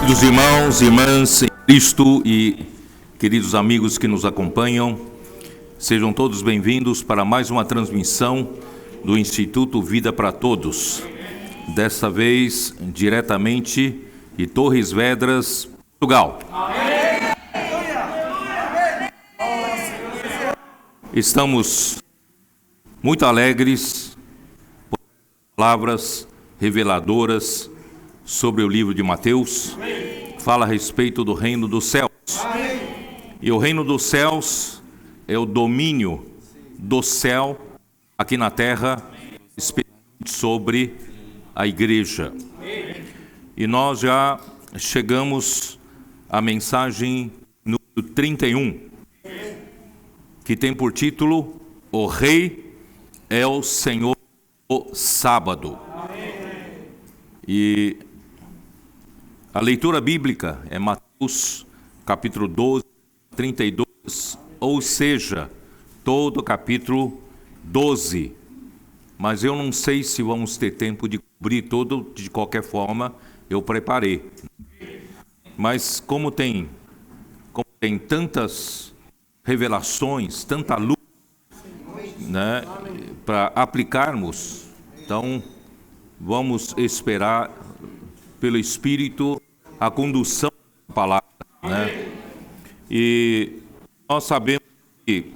Queridos irmãos e irmãs em Cristo e queridos amigos que nos acompanham, sejam todos bem-vindos para mais uma transmissão do Instituto Vida para Todos. Desta vez, diretamente de Torres Vedras, Portugal. Estamos muito alegres por palavras reveladoras sobre o livro de Mateus. Fala a respeito do reino dos céus. E o reino dos céus é o domínio do céu aqui na terra, especialmente sobre a igreja. E nós já chegamos à mensagem número 31, que tem por título: O Rei é o Senhor do Sábado. E a leitura bíblica é Mateus capítulo 12, 32, ou seja, todo o capítulo 12. Mas eu não sei se vamos ter tempo de cobrir todo, de qualquer forma, eu preparei. Mas como tem tantas revelações, tanta luz, né, para aplicarmos, então vamos esperar pelo Espírito a condução da palavra, né? E nós sabemos que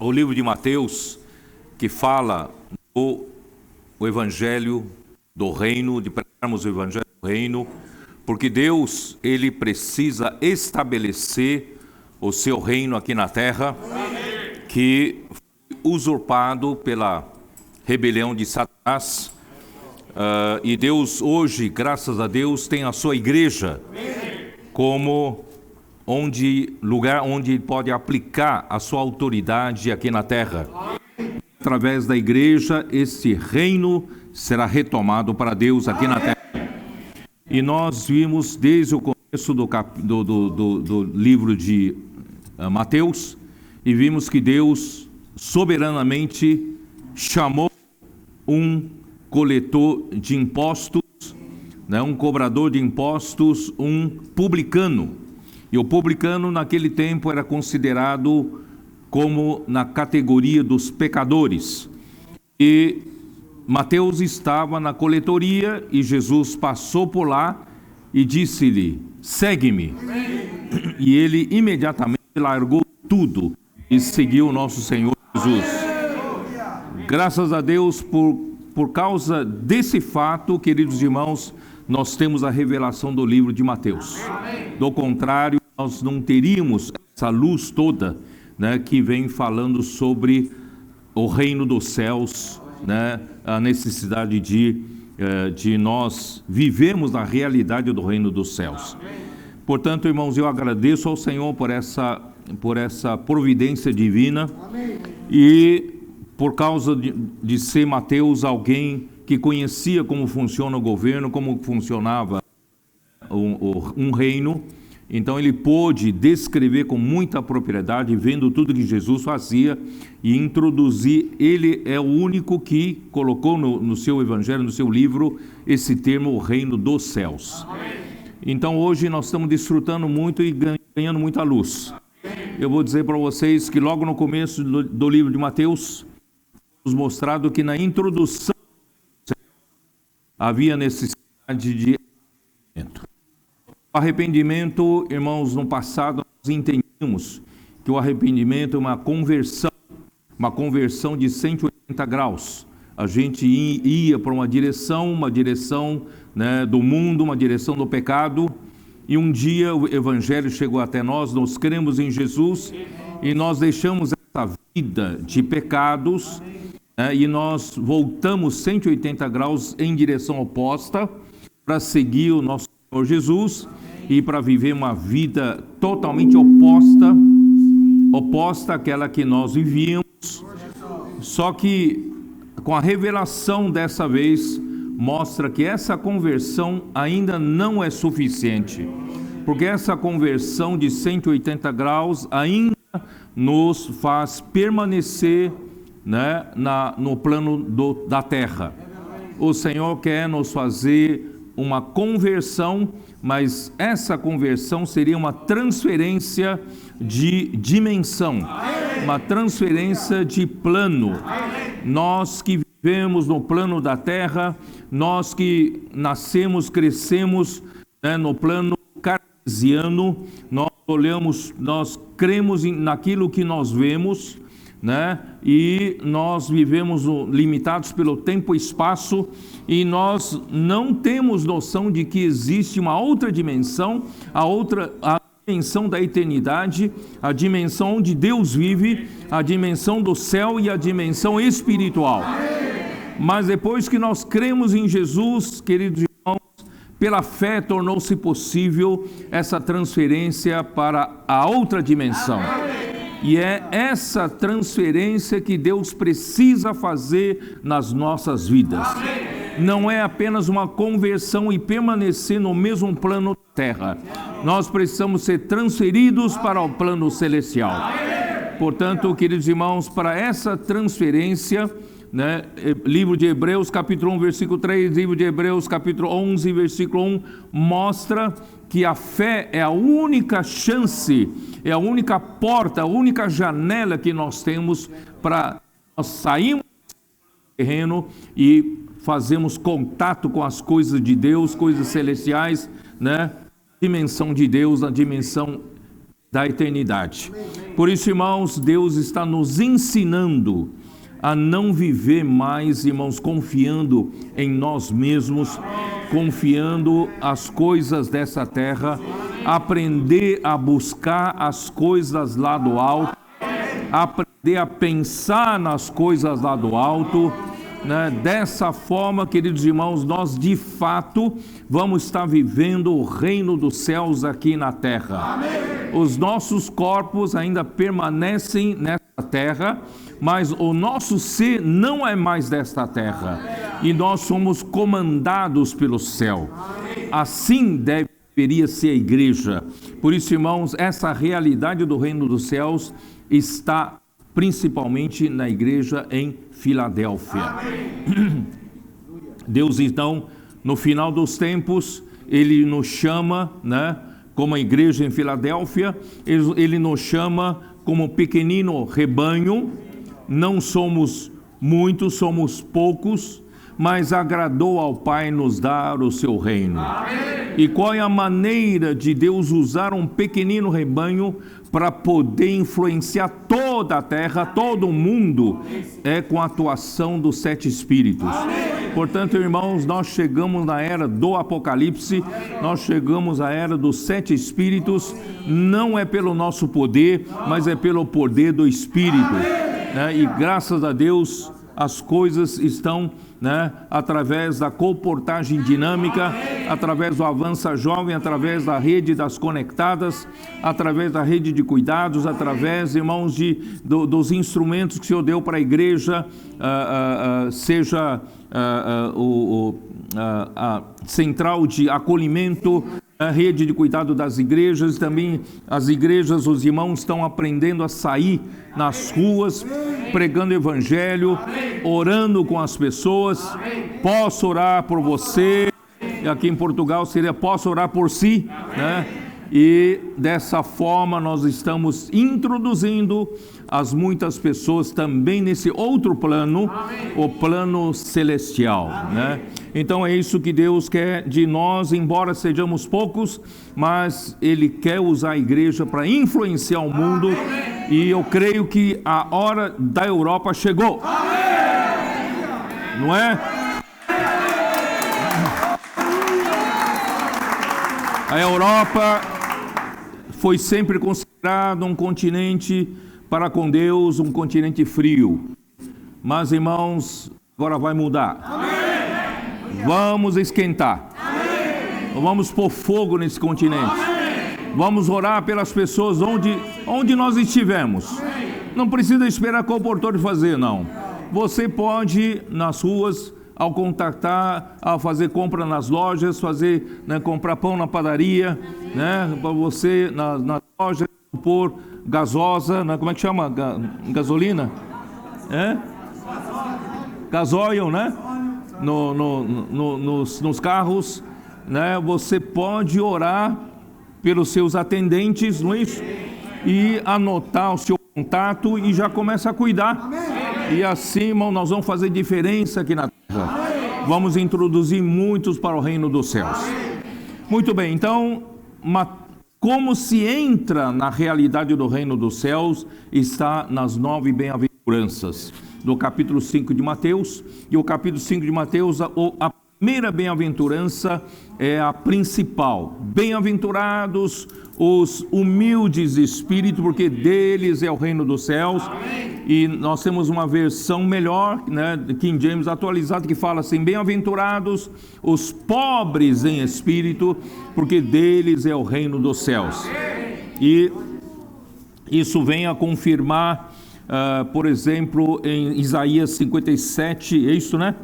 o livro de Mateus, que fala o Evangelho do Reino, de pregarmos o Evangelho do Reino, porque Deus, Ele precisa estabelecer o seu reino aqui na terra, que foi usurpado pela rebelião de Satanás. E Deus hoje, graças a Deus, tem a sua igreja como lugar onde ele pode aplicar a sua autoridade aqui na terra. Através da igreja, esse reino será retomado para Deus aqui na terra. E nós vimos desde o começo do livro de Mateus, e vimos que Deus soberanamente chamou um coletor de impostos, né, um cobrador de impostos, um publicano. E o publicano naquele tempo era considerado como na categoria dos pecadores. E Mateus estava na coletoria e Jesus passou por lá e disse-lhe: segue-me. E ele imediatamente largou tudo e seguiu o nosso Senhor Jesus. Graças a Deus por causa desse fato, queridos irmãos, nós temos a revelação do livro de Mateus. Do contrário, nós não teríamos essa luz toda, né, que vem falando sobre o reino dos céus, né, a necessidade de nós vivemos na realidade do reino dos céus. Portanto, irmãos, eu agradeço ao Senhor por essa providência divina. E por causa de ser Mateus alguém que conhecia como funciona o governo, como funcionava um reino, então ele pôde descrever com muita propriedade, vendo tudo que Jesus fazia, e introduzir. Ele é o único que colocou no seu evangelho, no seu livro, esse termo, o reino dos céus. Então hoje nós estamos desfrutando muito e ganhando muita luz. Eu vou dizer para vocês que logo no começo do livro de Mateus, nos mostrado que na introdução havia necessidade de arrependimento. O arrependimento, irmãos, no passado nós entendíamos que o arrependimento é uma conversão de 180 graus. A gente ia para uma direção, né, do mundo, uma direção do pecado, e um dia o Evangelho chegou até nós, nós cremos em Jesus, e nós deixamos essa vida de pecados, e nós voltamos 180 graus em direção oposta para seguir o nosso Senhor Jesus e para viver uma vida totalmente oposta àquela que nós vivíamos. Só que com a revelação dessa vez mostra que essa conversão ainda não é suficiente, porque essa conversão de 180 graus ainda nos faz permanecer, né, no plano da terra. O Senhor quer nos fazer uma conversão, mas essa conversão seria uma transferência de dimensão, uma transferência de plano. Nós que vivemos no plano da terra, nós que nascemos, crescemos, né, no plano cartesiano, nós olhamos, nós cremos naquilo que nós vemos, né? E nós vivemos limitados pelo tempo e espaço, e nós não temos noção de que existe uma outra dimensão, a dimensão da eternidade, a dimensão onde Deus vive, a dimensão do céu e a dimensão espiritual. Mas depois que nós cremos em Jesus, queridos irmãos, pela fé tornou-se possível essa transferência para a outra dimensão. E é essa transferência que Deus precisa fazer nas nossas vidas. Não é apenas uma conversão e permanecer no mesmo plano da terra. Nós precisamos ser transferidos para o plano celestial. Portanto, queridos irmãos, para essa transferência, né, livro de Hebreus capítulo 1, versículo 3, livro de Hebreus capítulo 11, versículo 1, mostra que a fé é a única chance, é a única porta, a única janela que nós temos para nós sairmos do terreno e fazermos contato com as coisas de Deus, coisas celestiais, né? Dimensão de Deus, na dimensão da eternidade. Por isso, irmãos, Deus está nos ensinando a não viver mais, irmãos, confiando em nós mesmos, confiando as coisas dessa terra, aprender a buscar as coisas lá do alto, aprender a pensar nas coisas lá do alto, né? Dessa forma, queridos irmãos, nós de fato vamos estar vivendo o reino dos céus aqui na terra. Amém. Os nossos corpos ainda permanecem nessa terra, mas o nosso ser não é mais desta terra, e nós somos comandados pelo céu. Assim deveria ser a igreja. Por isso, irmãos, essa realidade do reino dos céus está principalmente na igreja em Filadélfia. Deus, então, no final dos tempos, Ele nos chama, né, como a igreja em Filadélfia, Ele nos chama como pequenino rebanho. Não somos muitos, somos poucos, mas agradou ao Pai nos dar o seu reino. Amém. E qual é a maneira de Deus usar um pequenino rebanho para poder influenciar toda a terra, todo o mundo? É com a atuação dos 7 Espíritos. Amém. Portanto, irmãos, nós chegamos na era do Apocalipse, nós chegamos à era dos 7 Espíritos, não é pelo nosso poder, mas é pelo poder do Espírito. E graças a Deus as coisas estão, né, através da comportagem dinâmica, através do Avança Jovem, através da rede das conectadas, através da rede de cuidados, através, irmãos, dos instrumentos que o Senhor deu para a igreja, seja a central de acolhimento, a rede de cuidado das igrejas. Também as igrejas, os irmãos estão aprendendo a sair nas ruas, pregando o evangelho, orando com as pessoas. Posso orar por você, e aqui em Portugal seria posso orar por si, né? E dessa forma nós estamos introduzindo as muitas pessoas também nesse outro plano, o plano celestial, né? Então é isso que Deus quer de nós, embora sejamos poucos, mas Ele quer usar a igreja para influenciar o mundo. E eu creio que a hora da Europa chegou. Não é? A Europa foi sempre considerado um continente para com Deus, um continente frio. Mas, irmãos, agora vai mudar. Amém. Vamos esquentar. Amém. Vamos pôr fogo nesse continente. Amém. Vamos orar pelas pessoas onde nós estivermos. Amém. Não precisa esperar qual portão de fazer, não. Você pode, nas ruas, ao contactar, ao fazer compra nas lojas, fazer, né, comprar pão na padaria, né, para você na loja, pôr gasosa, né, como é que chama? Gasolina? Gasóleo, né? Nos carros, né, você pode orar pelos seus atendentes, não é isso? E anotar o seu contato e já começa a cuidar. E assim, irmão, nós vamos fazer diferença aqui na terra. Vamos introduzir muitos para o reino dos céus. Muito bem, então, como se entra na realidade do reino dos céus, está nas 9 bem-aventuranças do capítulo 5 de Mateus. E o capítulo 5 de Mateus, a primeira bem-aventurança é a principal. Bem-aventurados os humildes de espírito, porque deles é o reino dos céus. E nós temos uma versão melhor, né, King James atualizado, que fala assim: bem-aventurados os pobres em espírito, porque deles é o reino dos céus. E isso vem a confirmar, por exemplo, em Isaías 57, é isso, né?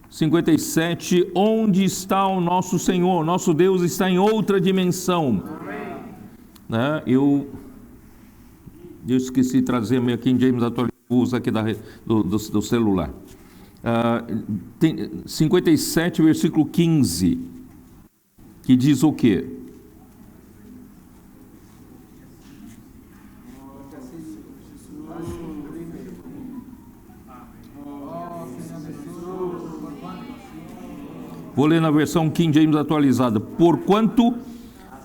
57, onde está o nosso Senhor? Nosso Deus está em outra dimensão. Né? Eu esqueci de trazer meu King James atualizado aqui do celular. 57, versículo 15, que diz o quê? Vou ler na versão King James atualizada. Porquanto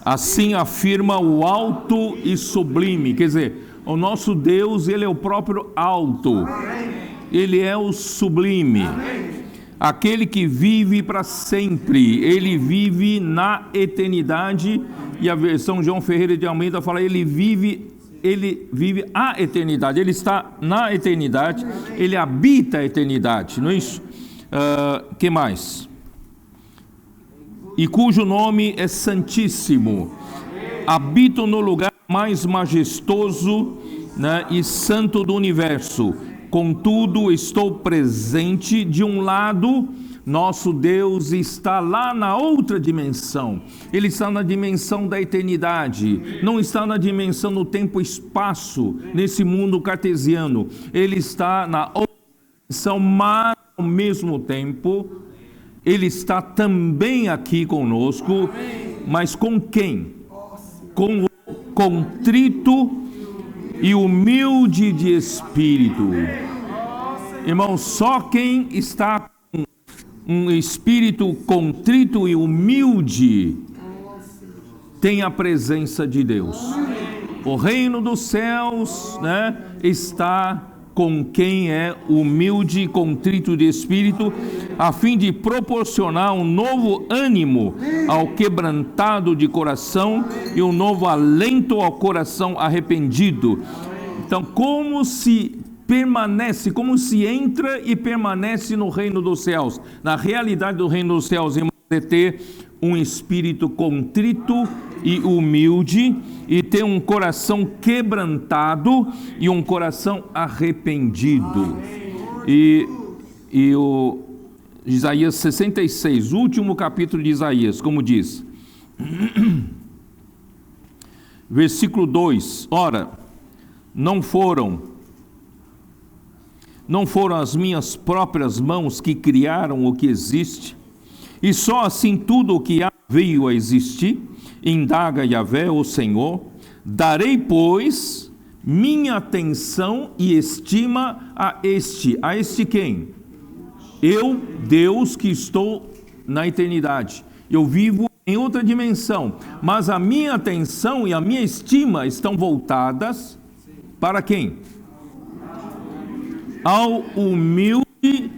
assim afirma o alto e sublime. Quer dizer, o nosso Deus, Ele é o próprio alto. Ele é o sublime. Aquele que vive para sempre. Ele vive na eternidade. E a versão João Ferreira de Almeida fala: Ele vive a eternidade. Ele está na eternidade. Ele habita a eternidade. Não é isso? Que mais? E cujo nome é Santíssimo. Habito no lugar mais majestoso, né, e santo do universo. Contudo, estou presente. De um lado, nosso Deus está lá na outra dimensão. Ele está na dimensão da eternidade. Não está na dimensão do tempo e espaço, nesse mundo cartesiano. Ele está na outra dimensão, mas ao mesmo tempo Ele está também aqui conosco. Mas com quem? Com o contrito e humilde de espírito. Irmão, só quem está com um espírito contrito e humilde tem a presença de Deus. O reino dos céus, né, está com quem é humilde e contrito de espírito, a fim de proporcionar um novo ânimo ao quebrantado de coração e um novo alento ao coração arrependido. Então, como se entra e permanece no reino dos céus? Na realidade do reino dos céus, é ter um espírito contrito e humilde, e ter um coração quebrantado e um coração arrependido. E o Isaías 66, último capítulo de Isaías, como diz, versículo 2: ora, não foram as minhas próprias mãos que criaram o que existe, e só assim tudo o que há veio a existir? Indaga Yahvé, o Senhor. Darei, pois, minha atenção e estima a este quem? Eu, Deus, que estou na eternidade. Eu vivo em outra dimensão, mas a minha atenção e a minha estima estão voltadas para quem? Ao humilde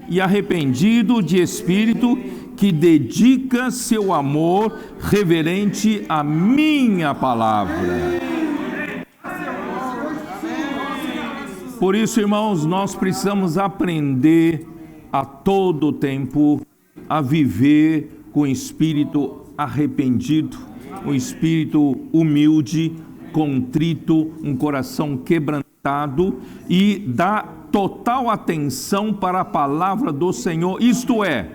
e arrependido de espírito, que dedica seu amor reverente à minha palavra. Por isso, irmãos, nós precisamos aprender a todo tempo a viver com espírito arrependido, um espírito humilde, contrito, um coração quebrantado, e dar total atenção para a palavra do Senhor. Isto é,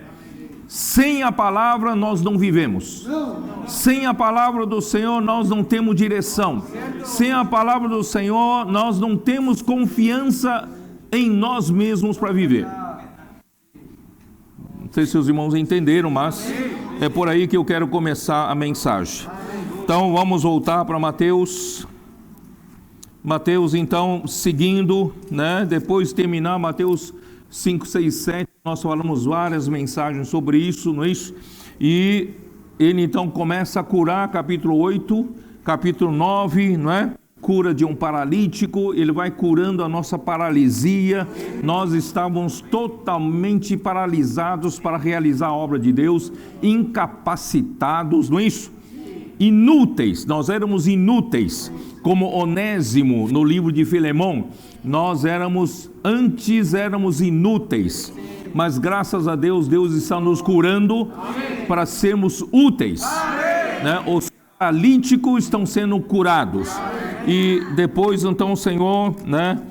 sem a palavra nós não vivemos. Sem a palavra do Senhor nós não temos direção. Sem a palavra do Senhor nós não temos confiança em nós mesmos para viver. Não sei se os irmãos entenderam, mas É por aí que eu quero começar a mensagem. Então vamos voltar para Mateus. Mateus, então, seguindo, né? Depois de terminar Mateus 5, 6, 7, nós falamos várias mensagens sobre isso, não é isso? E ele então começa a curar, capítulo 8, capítulo 9, não é? Cura de um paralítico, ele vai curando a nossa paralisia. Nós estávamos totalmente paralisados para realizar a obra de Deus, incapacitados, não é isso? Inúteis, nós éramos inúteis, como Onésimo no livro de Filemão. Nós antes éramos inúteis, mas graças a Deus, Deus está nos curando para sermos úteis, né? Os paralíticos estão sendo curados. E depois então o Senhor, né,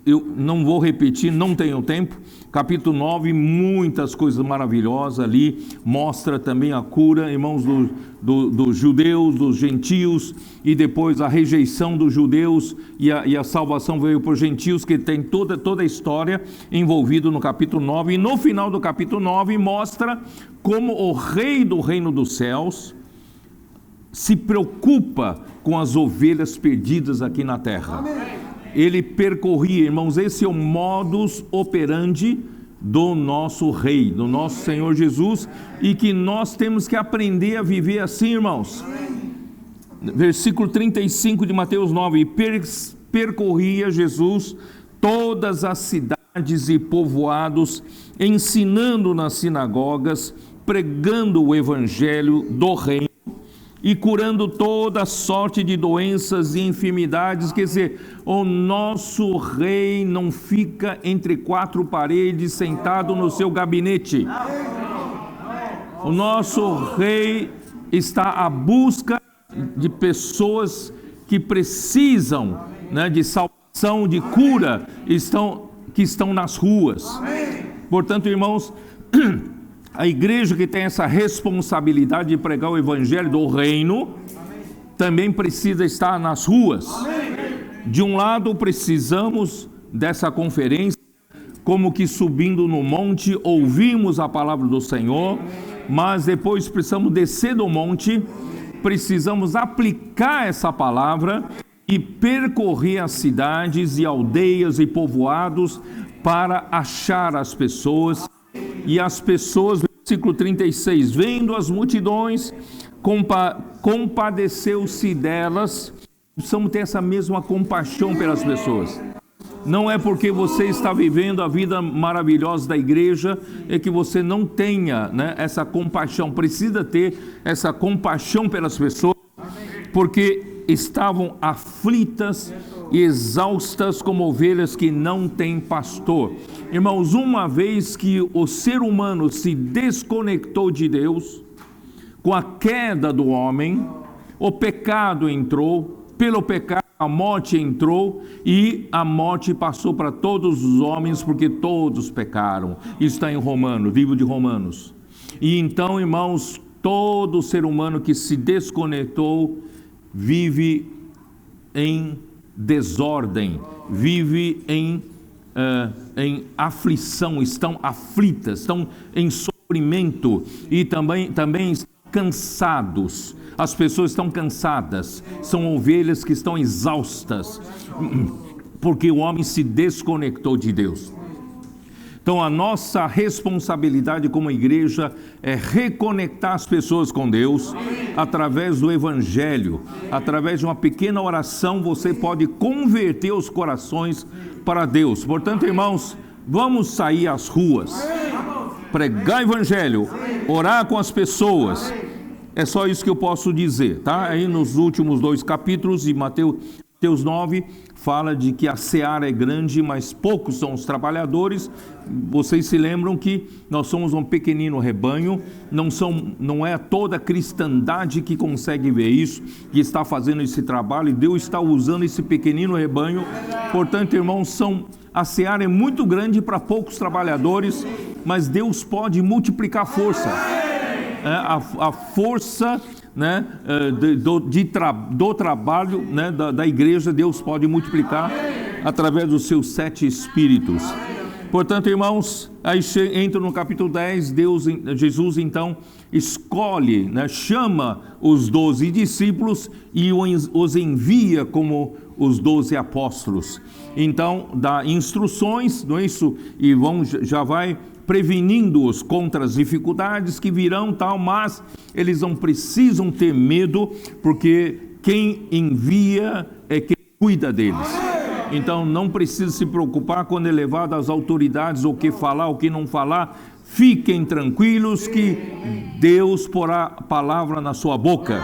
eu não vou repetir, não tenho tempo, capítulo 9, muitas coisas maravilhosas ali, mostra também a cura, irmãos, dos judeus, dos gentios, e depois a rejeição dos judeus e a salvação veio por gentios, que tem toda a história envolvida no capítulo 9, e no final do capítulo 9 mostra como o rei do reino dos céus se preocupa com as ovelhas perdidas aqui na terra. Amém. Ele percorria, irmãos, esse é o modus operandi do nosso rei, do nosso Senhor Jesus, e que nós temos que aprender a viver assim, irmãos. Amém. Versículo 35 de Mateus 9, percorria Jesus todas as cidades e povoados, ensinando nas sinagogas, pregando o evangelho do reino, e curando toda sorte de doenças e enfermidades. Quer dizer, o nosso rei não fica entre quatro paredes sentado no seu gabinete. O nosso rei está à busca de pessoas que precisam, né, de salvação, de cura, que estão nas ruas. Portanto, irmãos, a igreja que tem essa responsabilidade de pregar o evangelho do reino, também precisa estar nas ruas. De um lado, precisamos dessa conferência, como que subindo no monte, ouvimos a palavra do Senhor, mas depois precisamos descer do monte, precisamos aplicar essa palavra e percorrer as cidades e aldeias e povoados para achar as pessoas. E as pessoas, versículo 36, vendo as multidões, compadeceu-se delas. Precisamos ter essa mesma compaixão pelas pessoas. Não é porque você está vivendo a vida maravilhosa da igreja, é que você não tenha, né, essa compaixão. Precisa ter essa compaixão pelas pessoas, porque estavam aflitas e exaustas como ovelhas que não têm pastor. Irmãos, uma vez que o ser humano se desconectou de Deus, com a queda do homem, o pecado entrou, pelo pecado a morte entrou, e a morte passou para todos os homens, porque todos pecaram. Isso está em Romanos, livro de Romanos. E então, irmãos, todo ser humano que se desconectou vive em desordem, vive em aflição, estão aflitas, estão em sofrimento e também estão cansados. As pessoas estão cansadas, são ovelhas que estão exaustas, porque o homem se desconectou de Deus. Então a nossa responsabilidade como igreja é reconectar as pessoas com Deus através do evangelho. Através de uma pequena oração você pode converter os corações para Deus. Portanto, irmãos, vamos sair às ruas, pregar evangelho, orar com as pessoas. É só isso que eu posso dizer, tá? Aí nos últimos 2 capítulos de Mateus 9, fala de que a seara é grande, mas poucos são os trabalhadores. Vocês se lembram que nós somos um pequenino rebanho, não é toda a cristandade que consegue ver isso, que está fazendo esse trabalho, e Deus está usando esse pequenino rebanho. Portanto, irmãos, a seara é muito grande para poucos trabalhadores, mas Deus pode multiplicar força. A força, né, do trabalho, né, da igreja, Deus pode multiplicar através dos seus 7 espíritos. Portanto, irmãos, aí entra no capítulo 10, Jesus então escolhe, né, chama os 12 discípulos e os envia como os 12 apóstolos. Então, dá instruções, não é isso? E já vai prevenindo-os contra as dificuldades que virão, tal, mas eles não precisam ter medo, porque quem envia é quem cuida deles. Então não precisa se preocupar quando é levado às autoridades o que falar, o que não falar. Fiquem tranquilos que Deus porá a palavra na sua boca,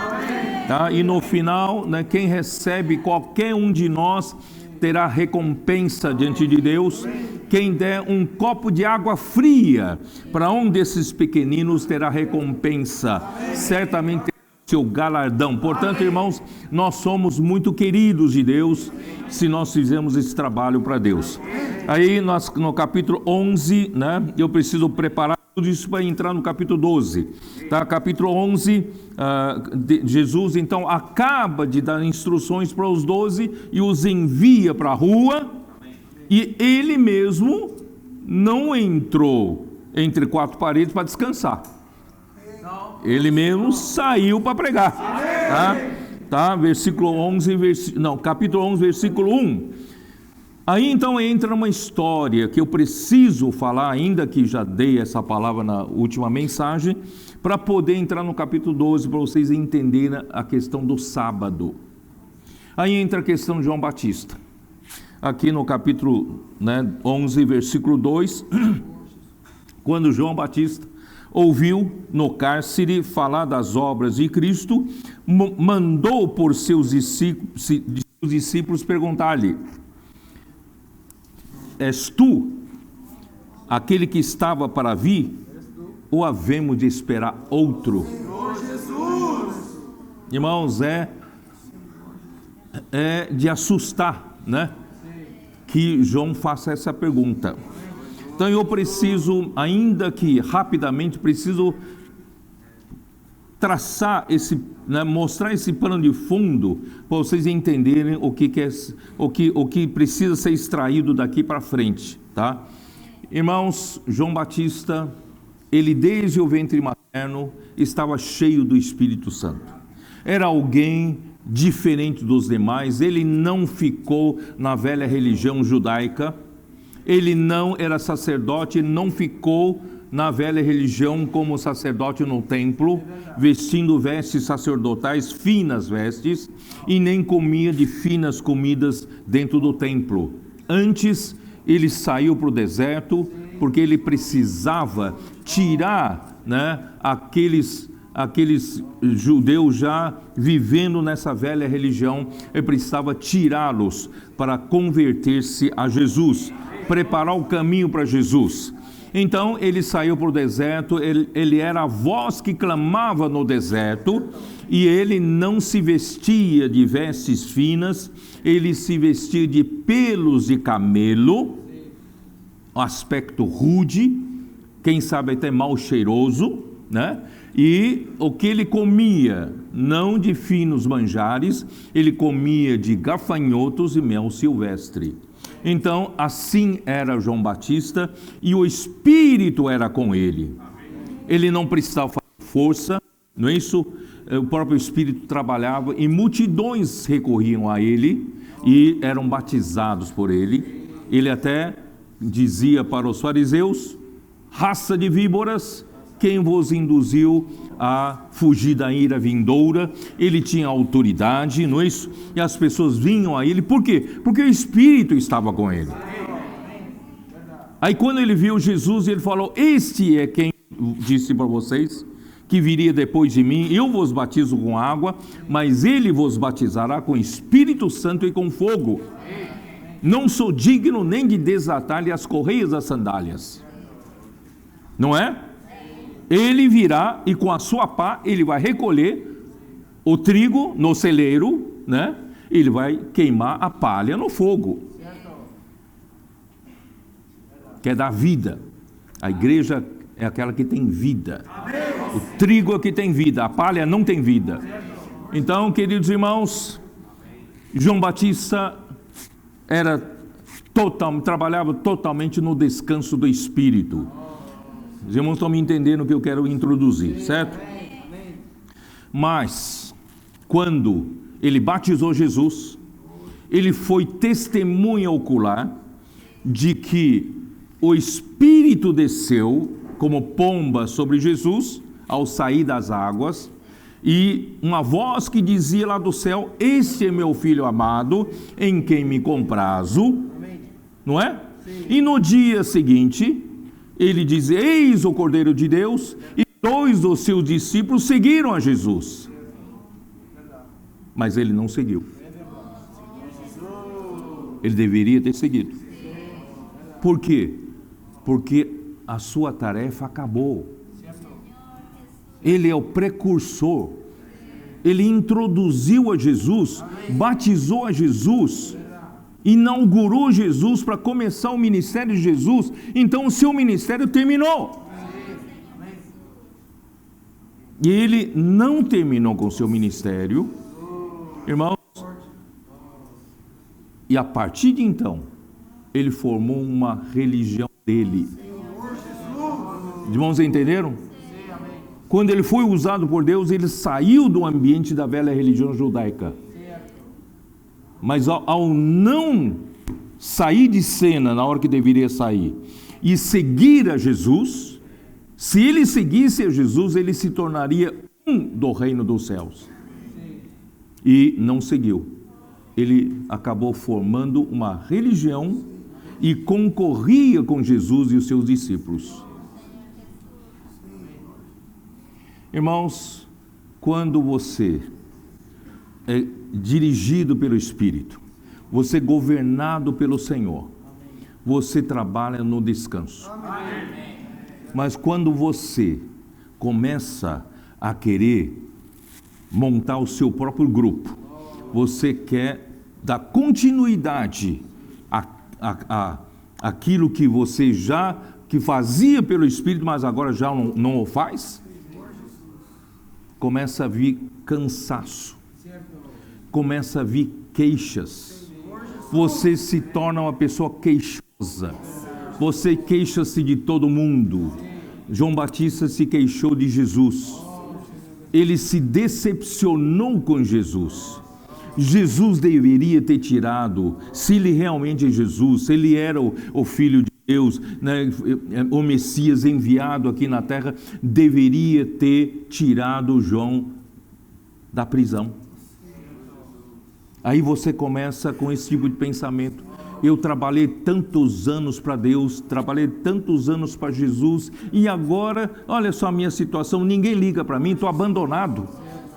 tá? E no final, né, quem recebe, qualquer um de nós terá recompensa diante de Deus. Quem der um copo de água fria para um desses pequeninos terá recompensa, certamente terá seu galardão. Portanto, irmãos, nós somos muito queridos de Deus se nós fizermos esse trabalho para Deus. Aí no capítulo 11, né, eu preciso preparar tudo isso para entrar no capítulo 12. Tá? Capítulo 11, Jesus então acaba de dar instruções para os 12 e os envia para a rua, e ele mesmo não entrou entre quatro paredes para descansar. Ele mesmo saiu para pregar. Capítulo 11, versículo 1. Aí então entra uma história que eu preciso falar, ainda que já dei essa palavra na última mensagem, para poder entrar no capítulo 12, para vocês entenderem a questão do sábado. Aí entra a questão de João Batista. Aqui no capítulo 11, versículo 2, quando João Batista ouviu no cárcere falar das obras de Cristo, mandou por seus discípulos perguntar-lhe: és tu aquele que estava para vir, ou havemos de esperar outro? Irmãos, é de assustar, né, que João faça essa pergunta. Então eu preciso, ainda que rapidamente, preciso traçar mostrar esse plano de fundo para vocês entenderem o que precisa ser extraído daqui para frente, tá? Irmãos, João Batista, ele desde o ventre materno estava cheio do Espírito Santo. Era alguém diferente dos demais. Ele não ficou na velha religião judaica. Ele não era sacerdote, não ficou na velha religião como sacerdote no templo, vestindo vestes sacerdotais, finas vestes, e nem comia de finas comidas dentro do templo. Antes, ele saiu para o deserto, porque ele precisava tirar, né, aqueles judeus já vivendo nessa velha religião. Ele precisava tirá-los para converter-se a Jesus, preparar o caminho para Jesus. Então ele saiu para o deserto, ele era a voz que clamava no deserto, e ele não se vestia de vestes finas, ele se vestia de pelos de camelo, um aspecto rude, quem sabe até mal cheiroso, né? E o que ele comia, não de finos manjares, ele comia de gafanhotos e mel silvestre. Então, assim era João Batista, e o Espírito era com ele. Ele não precisava fazer força, não é isso? O próprio Espírito trabalhava, e multidões recorriam a ele e eram batizados por ele. Ele até dizia para os fariseus: raça de víboras, quem vos induziu a fugir da ira vindoura? Ele tinha autoridade, não é isso? E as pessoas vinham a ele, por quê? Porque o Espírito estava com ele. Aí quando ele viu Jesus, ele falou: este é quem disse para vocês que viria depois de mim. Eu vos batizo com água, mas ele vos batizará com Espírito Santo e com fogo. Não sou digno nem de desatar-lhe as correias das sandálias. Não é? Ele virá e com a sua pá ele vai recolher o trigo no celeiro, né? Ele vai queimar a palha no fogo. Quer dar vida. A igreja é aquela que tem vida. O trigo é que tem vida, a palha não tem vida. Então, queridos irmãos, João Batista era trabalhava totalmente no descanso do Espírito. Os irmãos estão me entendendo o que eu quero introduzir, certo? Mas, quando ele batizou Jesus, ele foi testemunha ocular de que o Espírito desceu como pomba sobre Jesus ao sair das águas, e uma voz que dizia lá do céu: este é meu filho amado, em quem me comprazo, não é? E no dia seguinte, ele diz: eis o Cordeiro de Deus, e 2 dos seus discípulos seguiram a Jesus. Mas ele não seguiu. Ele deveria ter seguido. Por quê? Porque a sua tarefa acabou. Ele é o precursor. Ele introduziu a Jesus, batizou a Jesus, inaugurou Jesus para começar o ministério de Jesus. Então o seu ministério terminou. E ele não terminou com o seu ministério, irmãos. E a partir de então, ele formou uma religião dele. Irmãos, entenderam? Quando ele foi usado por Deus, ele saiu do ambiente da velha religião judaica. Mas ao não sair de cena na hora que deveria sair e seguir a Jesus, se ele seguisse a Jesus, ele se tornaria um do reino dos céus. E não seguiu. Ele acabou formando uma religião e concorria com Jesus e os seus discípulos. Irmãos, quando você é dirigido pelo Espírito, você é governado pelo Senhor, você trabalha no descanso. Mas quando você começa a querer montar o seu próprio grupo, você quer dar continuidade àquilo que você que fazia pelo Espírito, mas agora já não o faz, começa a vir cansaço, começa a vir queixas, você se torna uma pessoa queixosa, você queixa-se de todo mundo. João Batista se queixou de Jesus, ele se decepcionou com Jesus. Jesus deveria ter tirado, se ele realmente é Jesus, se ele era o Filho de Deus, né, o Messias enviado aqui na terra, deveria ter tirado João da prisão. Aí você começa com esse tipo de pensamento: eu trabalhei tantos anos para Deus, trabalhei tantos anos para Jesus, e agora, olha só a minha situação, ninguém liga para mim, estou abandonado.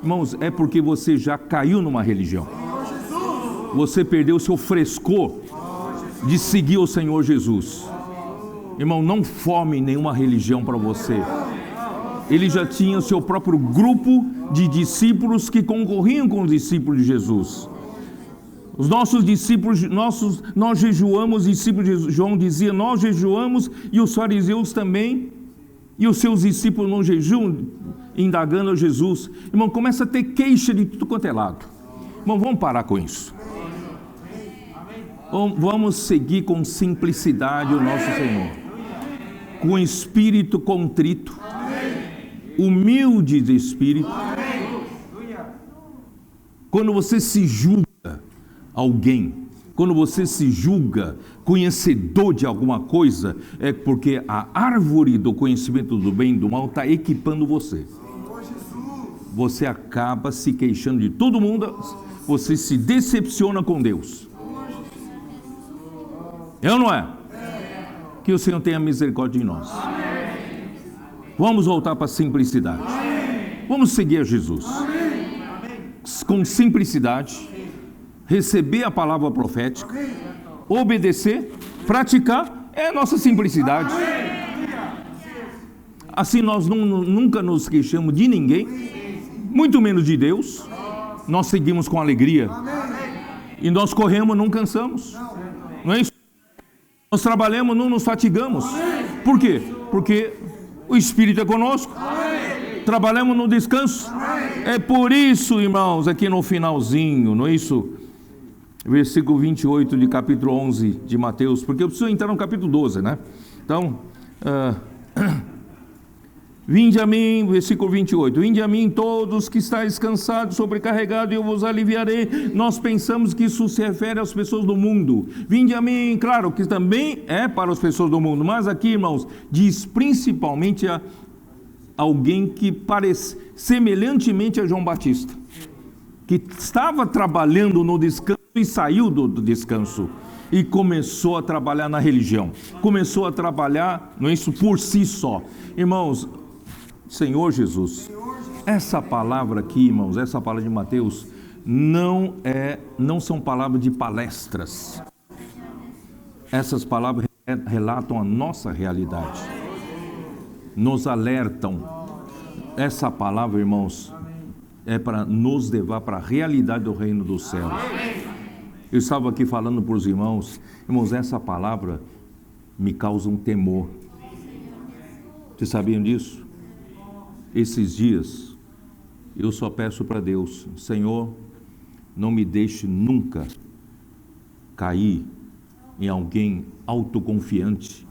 Irmãos, é porque você já caiu numa religião. Você perdeu o seu frescor de seguir o Senhor Jesus. Irmão, não forme nenhuma religião para você. Ele já tinha o seu próprio grupo de discípulos que concorriam com os discípulos de Jesus. Os nossos discípulos, nós jejuamos, discípulos de João dizia, nós jejuamos, e os fariseus também, e os seus discípulos não jejuam, indagando a Jesus. Irmão, começa a ter queixa de tudo quanto é lado. Irmão, vamos parar com isso. Vamos seguir com simplicidade o nosso Senhor, com espírito contrito, humilde de espírito. Quando você se julga alguém, quando você se julga conhecedor de alguma coisa, é porque a árvore do conhecimento do bem e do mal está equipando você. Você acaba se queixando de todo mundo, você se decepciona com Deus. É ou não é? Que o Senhor tenha misericórdia de nós. Vamos voltar para a simplicidade. Vamos seguir a Jesus. Com simplicidade, receber a palavra profética, obedecer, praticar, é a nossa simplicidade. Assim nós nunca nos queixamos de ninguém, muito menos de Deus. Nós seguimos com alegria. E nós corremos, não cansamos. Não é isso? Nós trabalhamos, não nos fatigamos. Por quê? Porque o Espírito é conosco. Trabalhamos no descanso. É por isso, irmãos, aqui no finalzinho, não é isso? versículo 28 de capítulo 11 de Mateus, porque eu preciso entrar no capítulo 12, né? Então, vinde a mim, versículo 28, vinde a mim todos que estáis cansados, sobrecarregados, e eu vos aliviarei. Nós pensamos que isso se refere às pessoas do mundo. Vinde a mim, claro que também é para as pessoas do mundo, mas aqui, irmãos, diz principalmente a alguém que parece semelhantemente a João Batista, que estava trabalhando no descanso e saiu do descanso e começou a trabalhar na religião, começou a trabalhar, não é isso, por si só. Irmãos, Senhor Jesus, essa palavra aqui, irmãos, essa palavra de Mateus, não são palavras de palestras. Essas palavras relatam a nossa realidade, nos alertam. Essa palavra, irmãos, é para nos levar para a realidade do reino dos céus. Eu estava aqui falando para os irmãos, essa palavra me causa um temor. Vocês sabiam disso? Esses dias, eu só peço para Deus, Senhor, não me deixe nunca cair em alguém autoconfiante,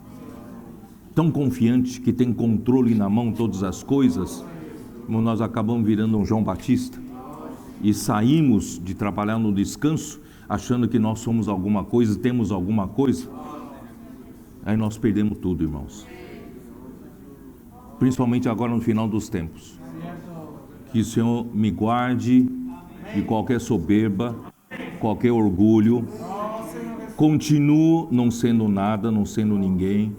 tão confiante que tem controle na mão de todas as coisas, como nós acabamos virando um João Batista, e saímos de trabalhar no descanso, achando que nós somos alguma coisa, temos alguma coisa, aí nós perdemos tudo, irmãos. Principalmente agora no final dos tempos. Que o Senhor me guarde de qualquer soberba, qualquer orgulho. Continuo não sendo nada, não sendo ninguém.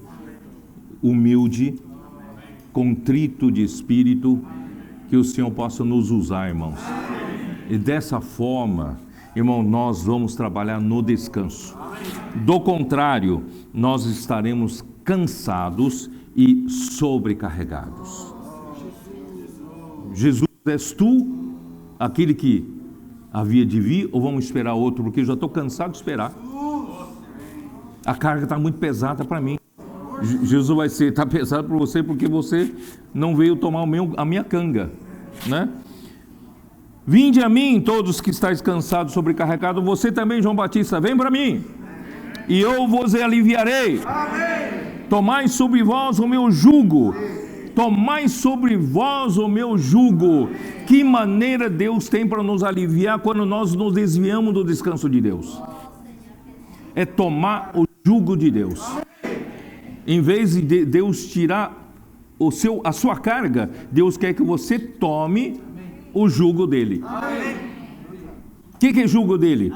Humilde, contrito de espírito. Que o Senhor possa nos usar, irmãos. E dessa forma, irmão, nós vamos trabalhar no descanso. Do contrário, nós estaremos cansados e sobrecarregados. Jesus, és tu aquele que havia de vir, ou vamos esperar outro? Porque eu já estou cansado de esperar. A carga está muito pesada para mim. Jesus vai está pesado para você porque você não veio tomar a minha canga, né? Vinde a mim todos que estáis cansados, sobrecarregados. Você também, João Batista, vem para mim e eu vos aliviarei. Amém. Tomai sobre vós o meu jugo. Tomai sobre vós o meu jugo. Que maneira Deus tem para nos aliviar quando nós nos desviamos do descanso de Deus? É tomar o jugo de Deus. Em vez de Deus tirar a sua carga, Deus quer que você tome o jugo dele. O que é jugo dele?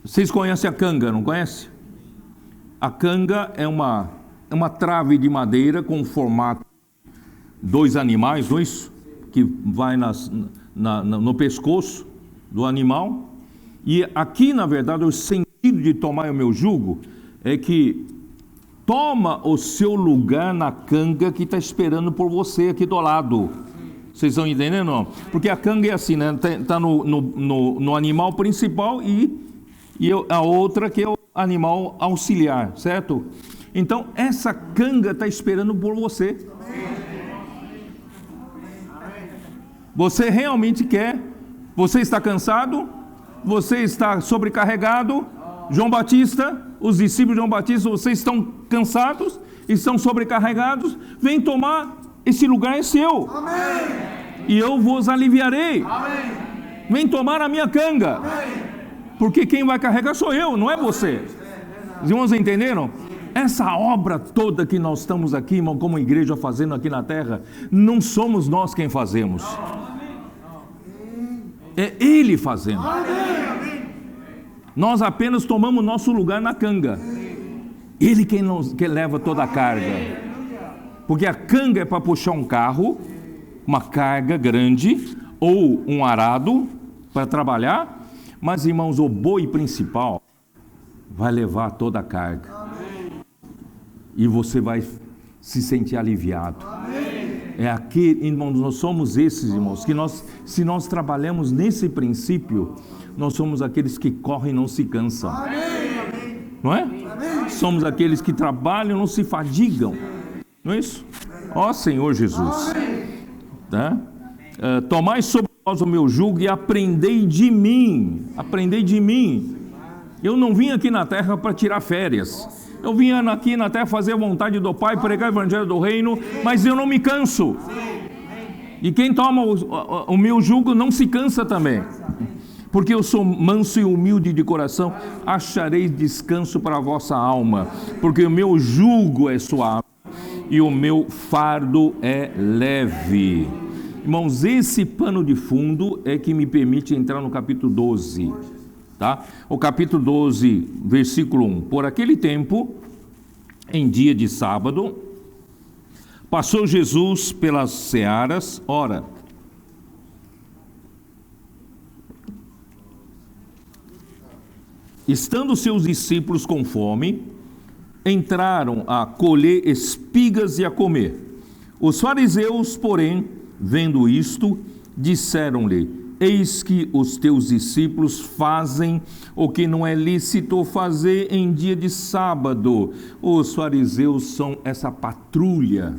Vocês conhecem a canga, não conhecem? A canga é uma trave de madeira com formato dois animais, não é isso? Que vai no pescoço do animal. E aqui, na verdade, o sentido de tomar o meu jugo é que toma o seu lugar na canga que está esperando por você aqui do lado. Vocês estão entendendo? Não? Porque a canga é assim, né? Está no animal principal e a outra que é o animal auxiliar, certo? Então, essa canga está esperando por você. Você realmente quer? Você está cansado? Você está sobrecarregado? João Batista, os discípulos de João Batista, vocês estão cansados? Estão sobrecarregados? Vem tomar, esse lugar é seu. Amém. E eu vos aliviarei. Amém. Vem tomar a minha canga. Amém. Porque quem vai carregar sou eu, não é você. Os irmãos entenderam? Essa obra toda que nós estamos aqui, irmão, como igreja fazendo aqui na terra, não somos nós quem fazemos. É Ele fazendo. Nós apenas tomamos nosso lugar na canga. Ele quem leva toda a carga. Porque a canga é para puxar um carro, uma carga grande, ou um arado para trabalhar. Mas, irmãos, o boi principal vai levar toda a carga. E você vai se sentir aliviado. É aquele, irmãos, nós somos esses, irmãos, que se nós trabalhamos nesse princípio, nós somos aqueles que correm e não se cansam. Não é? Somos aqueles que trabalham e não se fadigam. Não é isso? Ó Senhor Jesus. Tá? Tomai sobre o meu jugo e aprendei de mim. Aprendei de mim. Eu não vim aqui na terra para tirar férias. Eu vim aqui na terra fazer a vontade do Pai, pregar o evangelho do reino, mas eu não me canso. E quem toma o meu jugo não se cansa também. Porque eu sou manso e humilde de coração, achareis descanso para a vossa alma. Porque o meu jugo é suave e o meu fardo é leve. Irmãos, esse pano de fundo é que me permite entrar no capítulo 12. Tá? O capítulo 12, versículo 1. Por aquele tempo, em dia de sábado, passou Jesus pelas searas, ora, estando seus discípulos com fome, entraram a colher espigas e a comer. Os fariseus, porém, vendo isto, disseram-lhe: eis que os teus discípulos fazem o que não é lícito fazer em dia de sábado. Os fariseus são essa patrulha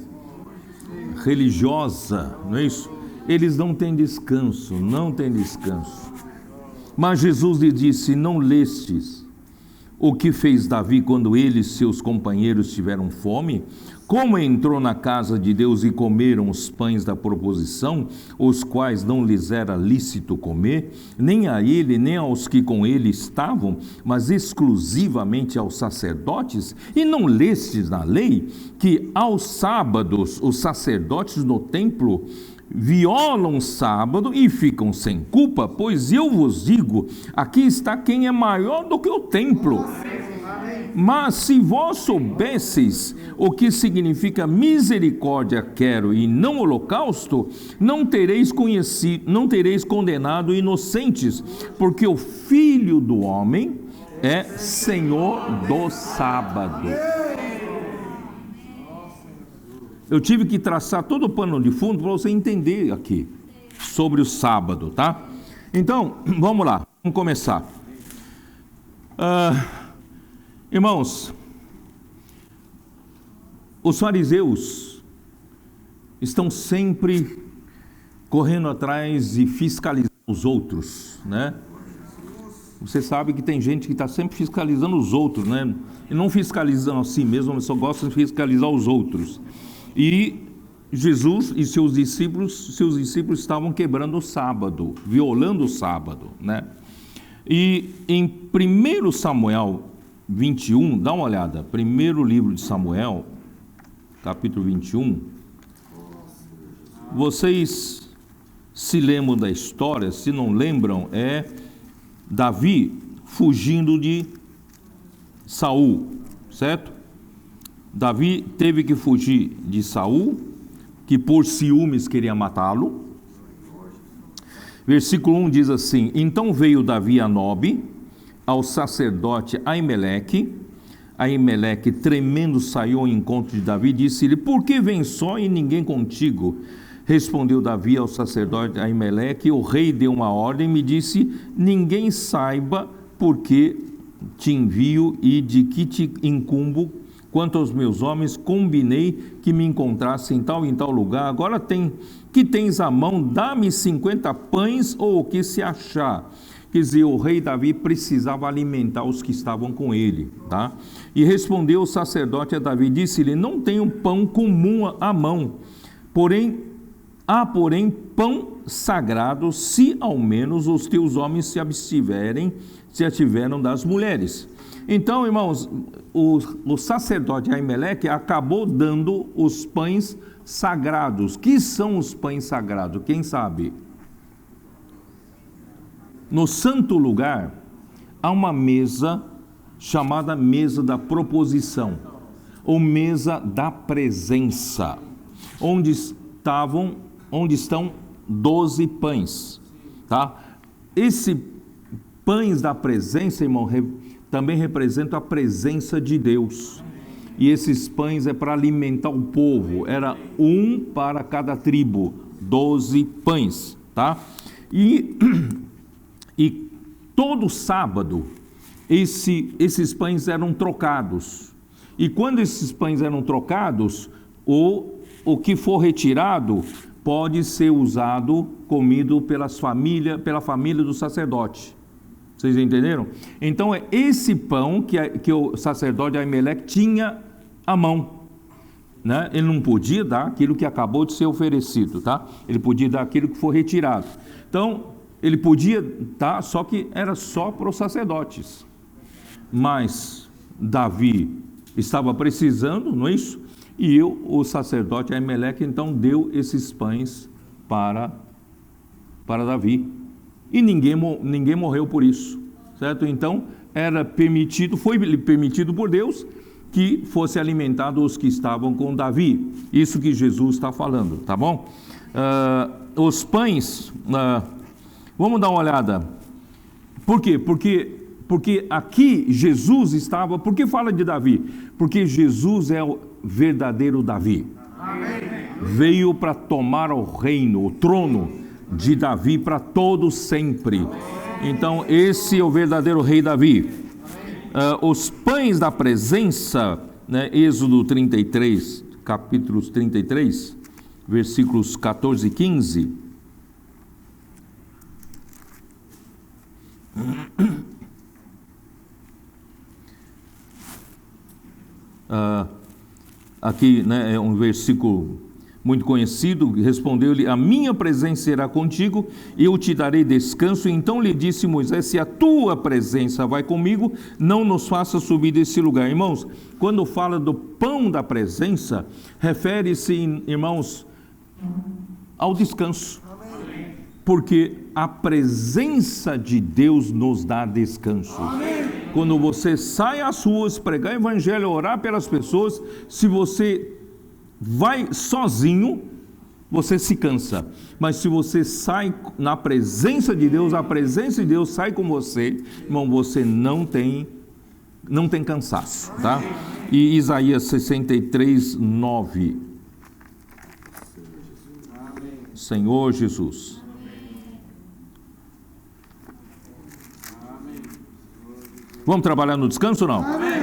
religiosa, não é isso? Eles não têm descanso, não têm descanso. Mas Jesus lhe disse: não lestes o que fez Davi quando ele e seus companheiros tiveram fome? Como entrou na casa de Deus e comeram os pães da proposição, os quais não lhes era lícito comer, nem a ele, nem aos que com ele estavam, mas exclusivamente aos sacerdotes? E não lestes na lei que aos sábados os sacerdotes no templo violam o sábado e ficam sem culpa? Pois eu vos digo, aqui está quem é maior do que o templo. Mas se vós soubesseis o que significa misericórdia quero e não holocausto, não tereis condenado inocentes, porque o Filho do Homem é Senhor do sábado. Eu tive que traçar todo o pano de fundo para você entender aqui sobre o sábado, tá? Então, vamos lá, vamos começar. Irmãos, os fariseus estão sempre correndo atrás e fiscalizando os outros, né? Você sabe que tem gente que está sempre fiscalizando os outros, né? E não fiscalizando a si mesmo, mas só gosta de fiscalizar os outros. E Jesus e seus discípulos estavam quebrando o sábado, violando o sábado, né? E em 1 Samuel 21, dá uma olhada, primeiro livro de Samuel, capítulo 21, vocês se lembram da história? Se não lembram, é Davi fugindo de Saul, certo? Davi teve que fugir de Saul, que por ciúmes queria matá-lo. Versículo 1 diz assim: então veio Davi a Nobe, ao sacerdote Aimeleque. Aimeleque, tremendo, saiu ao encontro de Davi e disse-lhe: por que vens só e ninguém contigo? Respondeu Davi ao sacerdote Aimeleque: o rei deu uma ordem, me disse: ninguém saiba porque te envio e de que te incumbo. Quanto aos meus homens, combinei que me encontrassem em tal lugar. Agora que tens à mão, dá-me 50 pães ou o que se achar. Quer dizer, o rei Davi precisava alimentar os que estavam com ele, tá? E respondeu o sacerdote a Davi, disse-lhe: não tenho pão comum à mão, há porém pão sagrado, se ao menos os teus homens se ativeram das mulheres. Então, irmãos, o sacerdote Aimeleque acabou dando os pães sagrados. Que são os pães sagrados? Quem sabe? No santo lugar, há uma mesa chamada mesa da proposição, ou mesa da presença, onde estão 12 pães, tá? Esse pães da presença, irmão, também representa a presença de Deus. E esses pães é para alimentar o povo, era um para cada tribo, 12 pães, tá? E todo sábado, esses pães eram trocados. E quando esses pães eram trocados, o que for retirado pode ser usado, comido pela família do sacerdote. Vocês entenderam? Então é esse pão que o sacerdote Aimeleque tinha à mão, né? Ele não podia dar aquilo que acabou de ser oferecido, tá? Ele podia dar aquilo que foi retirado. Então ele podia dar, só que era só para os sacerdotes. Mas Davi estava precisando, não é isso? E o sacerdote Aimeleque então deu esses pães para Davi. E ninguém morreu por isso, certo? Então foi permitido por Deus que fosse alimentado os que estavam com Davi. Isso que Jesus está falando, tá bom? Os pães, vamos dar uma olhada. Por quê? Porque aqui Jesus estava. Por que fala de Davi? Porque Jesus é o verdadeiro Davi. Amém. Veio para tomar o reino, o trono de Davi para todo sempre. Então esse é o verdadeiro rei Davi. Os pães da presença, né? Êxodo 33, capítulos 33, versículos 14 e 15. Aqui, né, é um versículo muito conhecido. Respondeu-lhe: a minha presença será contigo, eu te darei descanso. Então lhe disse Moisés: se a tua presença vai comigo, não nos faça subir desse lugar. Irmãos, quando fala do pão da presença, refere-se, irmãos, ao descanso. Porque a presença de Deus nos dá descanso. Quando você sai às ruas, pregar o evangelho, orar pelas pessoas, se você vai sozinho, você se cansa. Mas se você sai na presença de Deus, a presença de Deus sai com você, irmão, você não tem cansaço, tá? E Isaías 63, 9. Senhor Jesus. Vamos trabalhar no descanso ou não? Amém.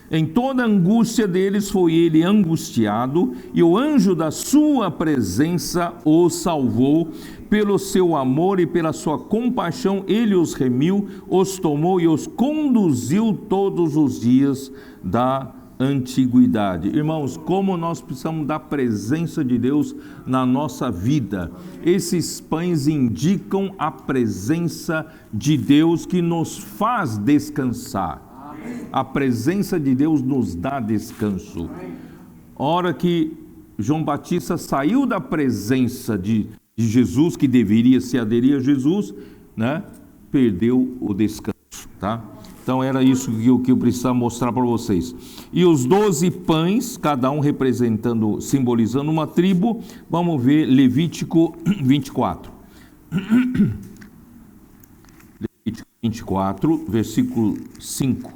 Em toda a angústia deles foi ele angustiado, e o anjo da sua presença o salvou. Pelo seu amor e pela sua compaixão ele os remiu, os tomou e os conduziu todos os dias da antiguidade. Irmãos, como nós precisamos da presença de Deus na nossa vida. Esses pães indicam a presença de Deus que nos faz descansar. A presença de Deus nos dá descanso. A hora que João Batista saiu da presença de Jesus, que deveria se aderir a Jesus, né, perdeu o descanso, tá? Então era isso que eu precisava mostrar para vocês. E os 12 pães, cada um simbolizando uma tribo. Vamos ver Levítico 24. Levítico 24, versículo 5.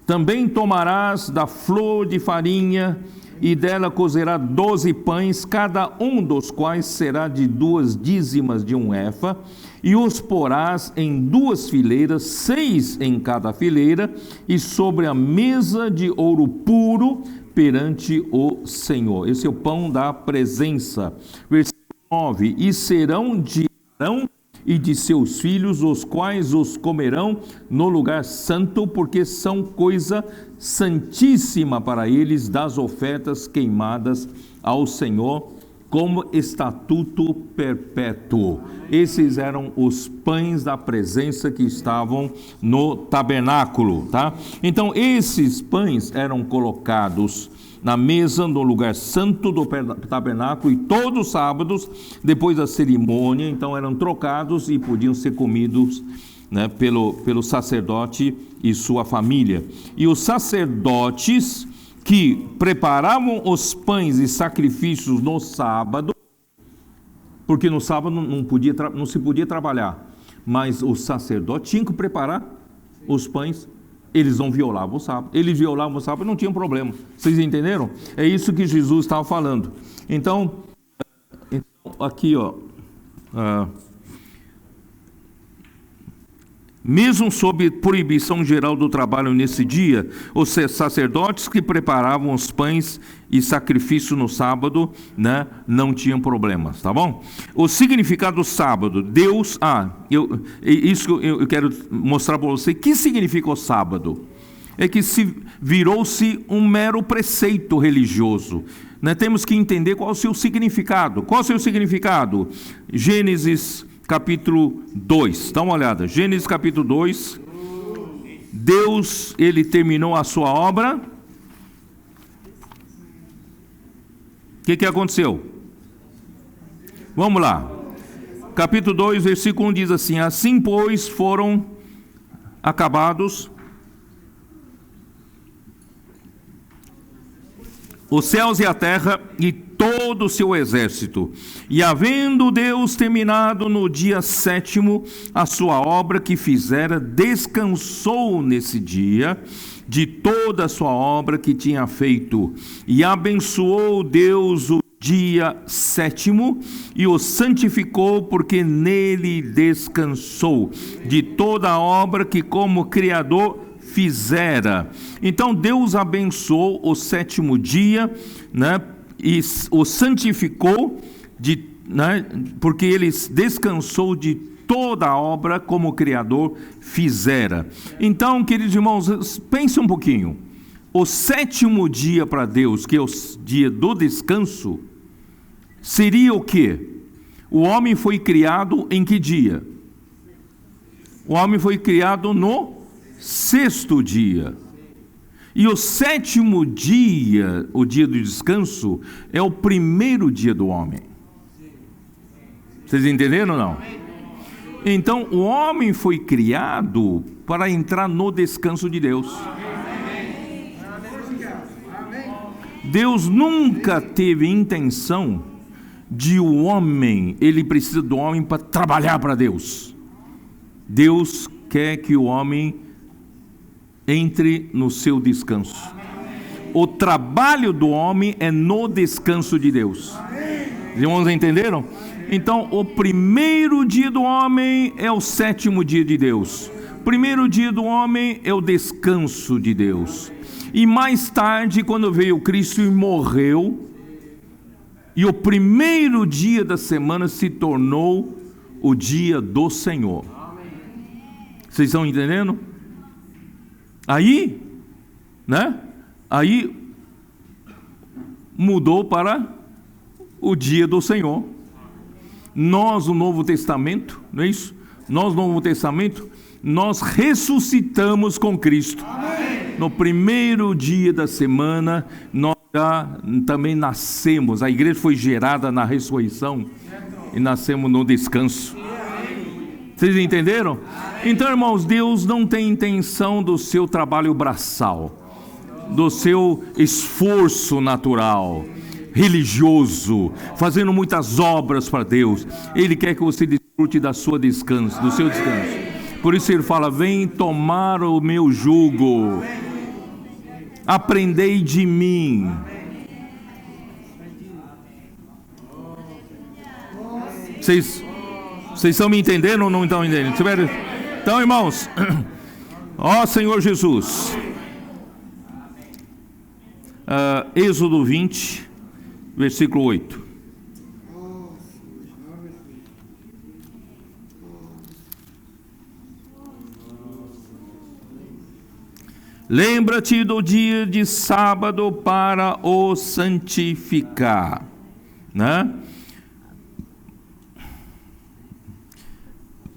Também tomarás da flor de farinha, e dela cozerá 12 pães, cada um dos quais será de 2 dízimas de um efa, e os porás em 2 fileiras, 6 em cada fileira, e sobre a mesa de ouro puro perante o Senhor. Esse é o pão da presença. Versículo 9: e serão de Arão e de seus filhos, os quais os comerão no lugar santo, porque são coisa santíssima para eles, das ofertas queimadas ao Senhor, como estatuto perpétuo. Esses eram os pães da presença que estavam no tabernáculo, tá? Então esses pães eram colocados na mesa no lugar santo do tabernáculo, e todos os sábados, depois da cerimônia, então eram trocados e podiam ser comidos, né, pelo sacerdote e sua família. E os sacerdotes que preparavam os pães e sacrifícios no sábado, porque no sábado não se podia trabalhar, mas o sacerdote tinha que preparar os pães. Eles não violavam o sábado. Eles violavam o sábado e não tinham problema. Vocês entenderam? É isso que Jesus estava falando. Então aqui, ó, Mesmo sob proibição geral do trabalho nesse dia, os sacerdotes que preparavam os pães e sacrifício no sábado, né, não tinham problemas, tá bom? O significado do sábado, Deus, isso eu quero mostrar para você. Que significa o sábado? É que virou-se um mero preceito religioso. Né? Temos que entender qual é o seu significado. Qual é o seu significado? Gênesis capítulo 2, dá uma olhada, Gênesis capítulo 2, Deus, ele terminou a sua obra. O que aconteceu? Vamos lá, capítulo 2, versículo 1 diz assim: assim pois foram acabados os céus e a terra e todo o seu exército. E havendo Deus terminado no dia 7º a sua obra que fizera, descansou nesse dia de toda a sua obra que tinha feito. E abençoou Deus o dia 7º e o santificou, porque nele descansou de toda a obra que como Criador fizera. Então Deus abençoou o 7º dia, né, e o santificou, porque ele descansou de toda a obra como o Criador fizera. Então, queridos irmãos, pense um pouquinho. O 7º dia para Deus, que é o dia do descanso, seria o quê? O homem foi criado em que dia? O homem foi criado no 6º dia. E o 7º dia, o dia do descanso, é o primeiro dia do homem. Vocês entenderam ou não? Então, o homem foi criado para entrar no descanso de Deus. Deus nunca teve intenção de o homem, ele precisa do homem para trabalhar para Deus. Deus quer que o homem entre no seu descanso. O trabalho do homem é no descanso de Deus. Os irmãos entenderam? Então, o primeiro dia do homem é o 7º dia de Deus. O primeiro dia do homem é o descanso de Deus. E mais tarde, quando veio Cristo e morreu, e o primeiro dia da semana se tornou o dia do Senhor. Vocês estão entendendo? Aí, né? Aí mudou para o dia do Senhor. Nós, no Novo Testamento, não é isso? Nós, no Novo Testamento, nós ressuscitamos com Cristo. No primeiro dia da semana, nós já também nascemos. A igreja foi gerada na ressurreição e nascemos no descanso. Vocês entenderam? Então, irmãos, Deus não tem intenção do seu trabalho braçal, do seu esforço natural, religioso, fazendo muitas obras para Deus. Ele quer que você desfrute do seu descanso. Por isso ele fala: vem tomar o meu jugo, aprendei de mim. Vocês estão me entendendo ou não estão entendendo? Então, irmãos, ó Senhor Jesus, Êxodo 20, versículo 8. Lembra-te do dia de sábado para o santificar, né?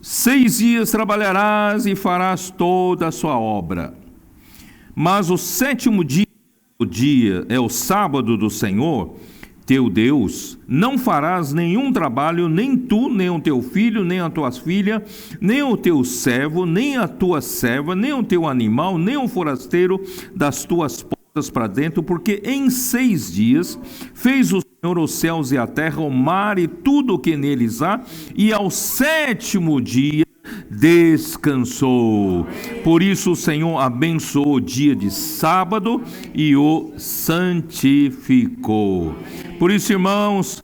6 dias trabalharás e farás toda a sua obra, mas o 7º dia é o sábado do Senhor teu Deus. Não farás nenhum trabalho, nem tu, nem o teu filho, nem a tua filha, nem o teu servo, nem a tua serva, nem o teu animal, nem o forasteiro das tuas portas para dentro, porque em 6 dias fez o Senhor os céus e a terra, o mar e tudo o que neles há, e ao 7º dia descansou. Por isso o Senhor abençoou o dia de sábado e o santificou. Por isso, irmãos,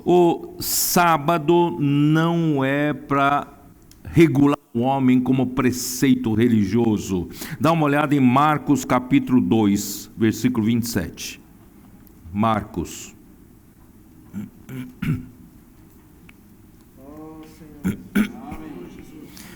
o sábado não é para regular o homem como preceito religioso. Dá uma olhada em Marcos capítulo 2, versículo 27. Marcos.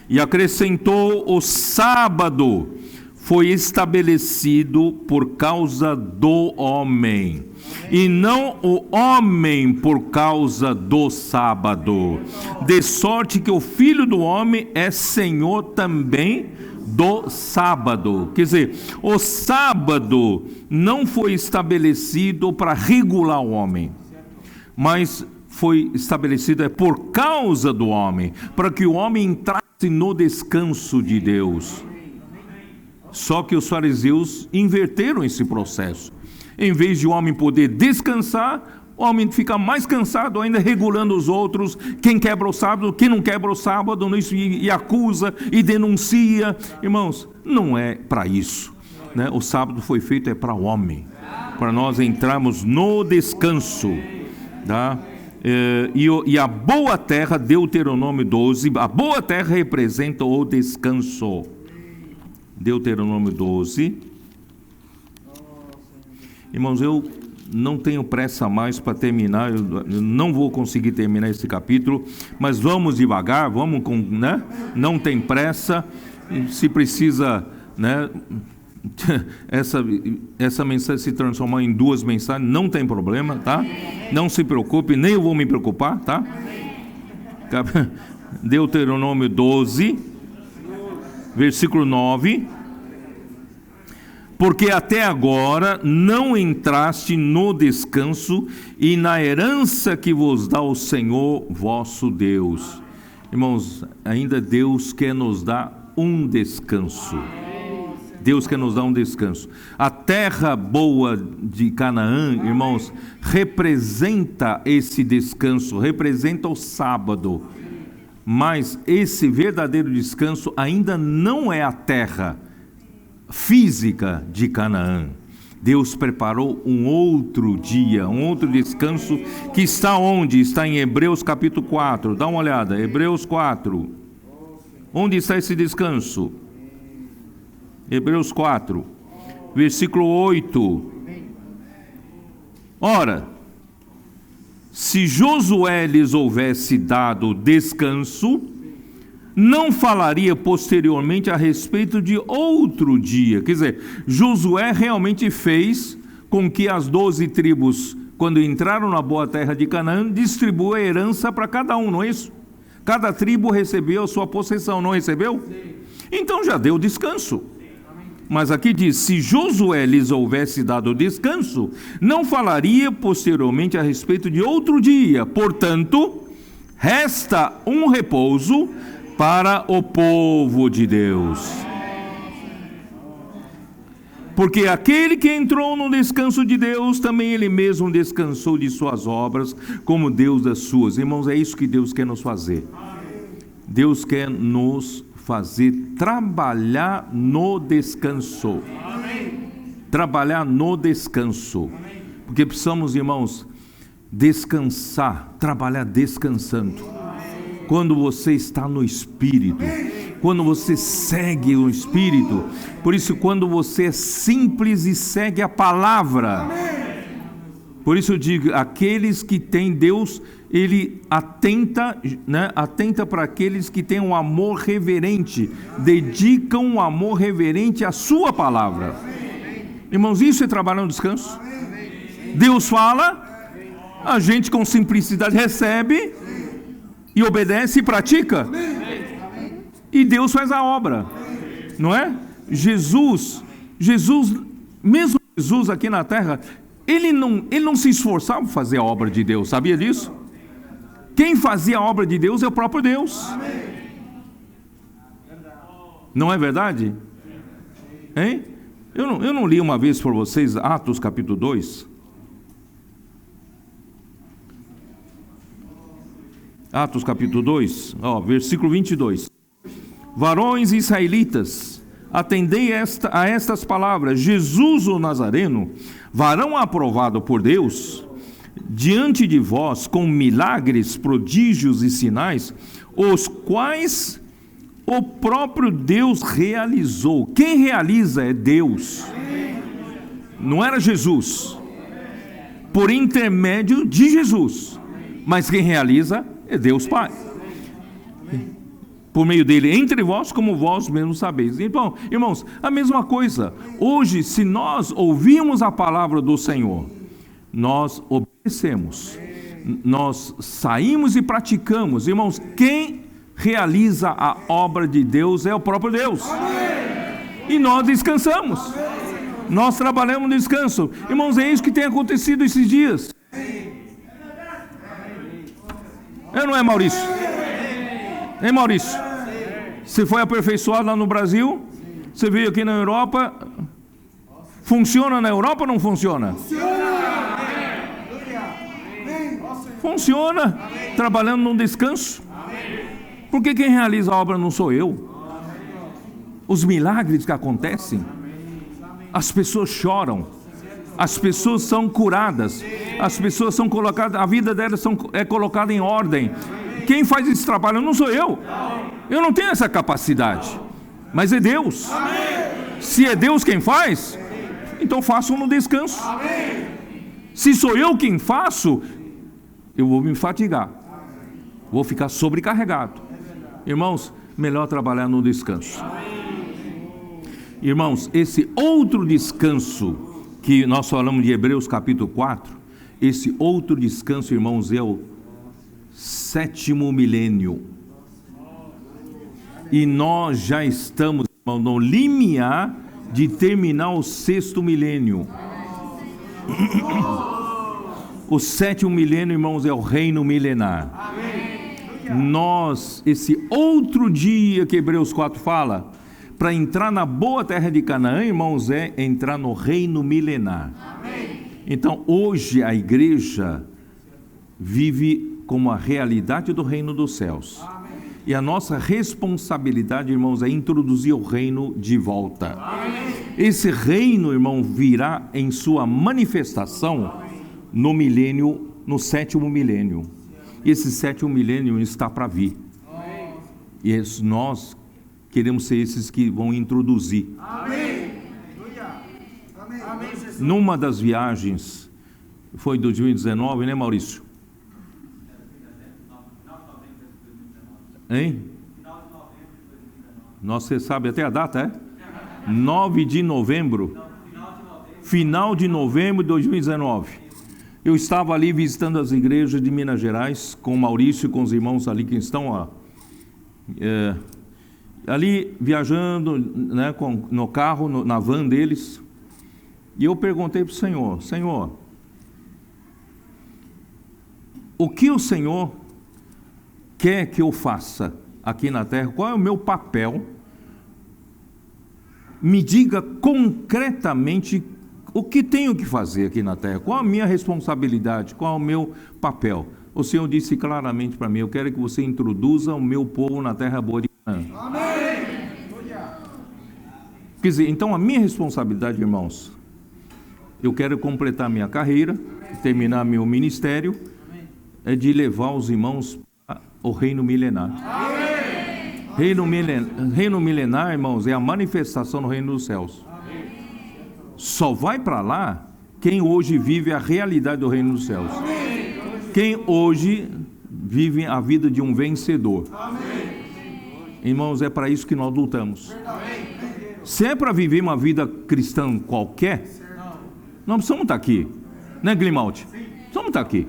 E acrescentou: o sábado foi estabelecido por causa do homem, e não o homem por causa do sábado. De sorte que o Filho do Homem é Senhor também do sábado. Quer dizer, o sábado não foi estabelecido para regular o homem, mas foi estabelecido por causa do homem, para que o homem entrasse no descanso de Deus. Só que os fariseus inverteram esse processo. Em vez de o homem poder descansar, o homem fica mais cansado ainda, regulando os outros, quem quebra o sábado, quem não quebra o sábado, e acusa e denuncia. Irmãos, não é para isso, né? O sábado foi feito para o homem, para nós entrarmos no descanso, tá? E a boa terra, Deuteronômio 12, a boa terra representa o descanso. Deuteronômio 12. Irmãos, eu não tenho pressa mais para terminar, eu não vou conseguir terminar esse capítulo, mas vamos devagar, vamos com, né? Não tem pressa, se precisa, né? Essa mensagem se transformar em 2 mensagens, não tem problema, tá? Não se preocupe, nem eu vou me preocupar, tá? Deuteronômio 12, versículo 9. Porque até agora não entraste no descanso e na herança que vos dá o Senhor vosso Deus. Irmãos, ainda Deus quer nos dar um descanso. Deus quer nos dar um descanso. A terra boa de Canaã, irmãos, representa esse descanso, representa o sábado. Mas esse verdadeiro descanso ainda não é a terra física de Canaã. Deus preparou um outro dia, um outro descanso, que está onde? Está em Hebreus capítulo 4. Dá uma olhada, Hebreus 4. Onde está esse descanso? Hebreus 4, versículo 8. Ora, se Josué lhes houvesse dado descanso, não falaria posteriormente a respeito de outro dia. Quer dizer, Josué realmente fez com que as 12 tribos, quando entraram na boa terra de Canaã, distribuam a herança para cada um, não é isso? Cada tribo recebeu a sua possessão, não recebeu? Então já deu descanso. Mas aqui diz: se Josué lhes houvesse dado descanso, não falaria posteriormente a respeito de outro dia. Portanto, resta um repouso para o povo de Deus. Porque aquele que entrou no descanso de Deus, também ele mesmo descansou de suas obras, como Deus das suas. Irmãos, é isso que Deus quer nos fazer. Deus quer nos fazer trabalhar no descanso. Trabalhar no descanso. Porque precisamos, irmãos, descansar, trabalhar descansando. Quando você está no Espírito, quando você segue o Espírito, por isso quando você é simples e segue a palavra, por isso eu digo, aqueles que têm Deus, Ele atenta, né, atenta para aqueles que têm um amor reverente, dedicam um amor reverente à sua palavra. Irmãos, isso é trabalhar no descanso. Deus fala, a gente com simplicidade recebe, e obedece e pratica, e Deus faz a obra, não é? Jesus, mesmo Jesus aqui na terra, ele não se esforçava para fazer a obra de Deus, sabia disso? Quem fazia a obra de Deus é o próprio Deus. Não é verdade? Hein? Eu não li uma vez para vocês Atos capítulo 2? Atos capítulo 2, versículo 22. Varões israelitas, atendei a estas palavras: Jesus o Nazareno, varão aprovado por Deus, diante de vós com milagres, prodígios e sinais, os quais o próprio Deus realizou. Quem realiza é Deus. Não era Jesus. Por intermédio de Jesus. Mas quem realiza é Deus Pai. Por meio dele, entre vós, como vós mesmos sabeis. Então, irmãos, a mesma coisa. Hoje, se nós ouvirmos a palavra do Senhor, nós obedecemos, nós saímos e praticamos. Irmãos, quem realiza a obra de Deus é o próprio Deus. E nós descansamos. Nós trabalhamos no descanso. Irmãos, é isso que tem acontecido esses dias. Não é, Maurício? Hein, Maurício? Você foi aperfeiçoado lá no Brasil? Você veio aqui na Europa? Funciona na Europa ou não funciona? Funciona. Trabalhando num descanso. Porque quem realiza a obra não sou eu. Os milagres que acontecem, as pessoas choram, as pessoas são curadas, as pessoas são colocadas, a vida delas é colocada em ordem. Quem faz esse trabalho não sou eu. Eu não tenho essa capacidade, mas é Deus. Se é Deus quem faz, então faço no descanso. Se sou eu quem faço, eu vou me fatigar, vou ficar sobrecarregado. Irmãos, melhor trabalhar no descanso. Irmãos, esse outro descanso que nós falamos de Hebreus capítulo 4, esse outro descanso, irmãos, é o 7º milênio. E nós já estamos, irmão, no limiar de terminar o 6º milênio. O 7º milênio, irmãos, é o reino milenar. Nós, esse outro dia que Hebreus 4 fala, para entrar na boa terra de Canaã, irmãos, é entrar no reino milenar. Então, hoje a igreja vive como a realidade do reino dos céus. E a nossa responsabilidade, irmãos, é introduzir o reino de volta. Esse reino, irmão, virá em sua manifestação no milênio, no 7º milênio. E esse 7º milênio está para vir. E nós queremos ser esses que vão introduzir. Numa das viagens, foi em 2019, né, Maurício? Hein? Nossa, você sabe até a data, é? 9 de novembro. Final de novembro de 2019. Eu estava ali visitando as igrejas de Minas Gerais, com o Maurício e com os irmãos ali que estão ali viajando, né, no carro, na van deles. E eu perguntei para o Senhor: Senhor, o que o Senhor quer que eu faça aqui na terra? Qual é o meu papel? Me diga concretamente o que tenho que fazer aqui na terra. Qual a minha responsabilidade? Qual é o meu papel? O Senhor disse claramente para mim: eu quero que você introduza o meu povo na terra boa de Canaã. Amém. Quer dizer, então a minha responsabilidade, irmãos, eu quero completar minha carreira, terminar meu ministério, é de levar os irmãos ao reino milenar. Reino milenar, irmãos, é a manifestação do reino dos céus. Só vai para lá quem hoje vive a realidade do reino dos céus. Quem hoje vive a vida de um vencedor. Irmãos, é para isso que nós lutamos. Se é para viver uma vida cristã qualquer, nós precisamos estar aqui, né, Grimaldi? Precisamos estar aqui.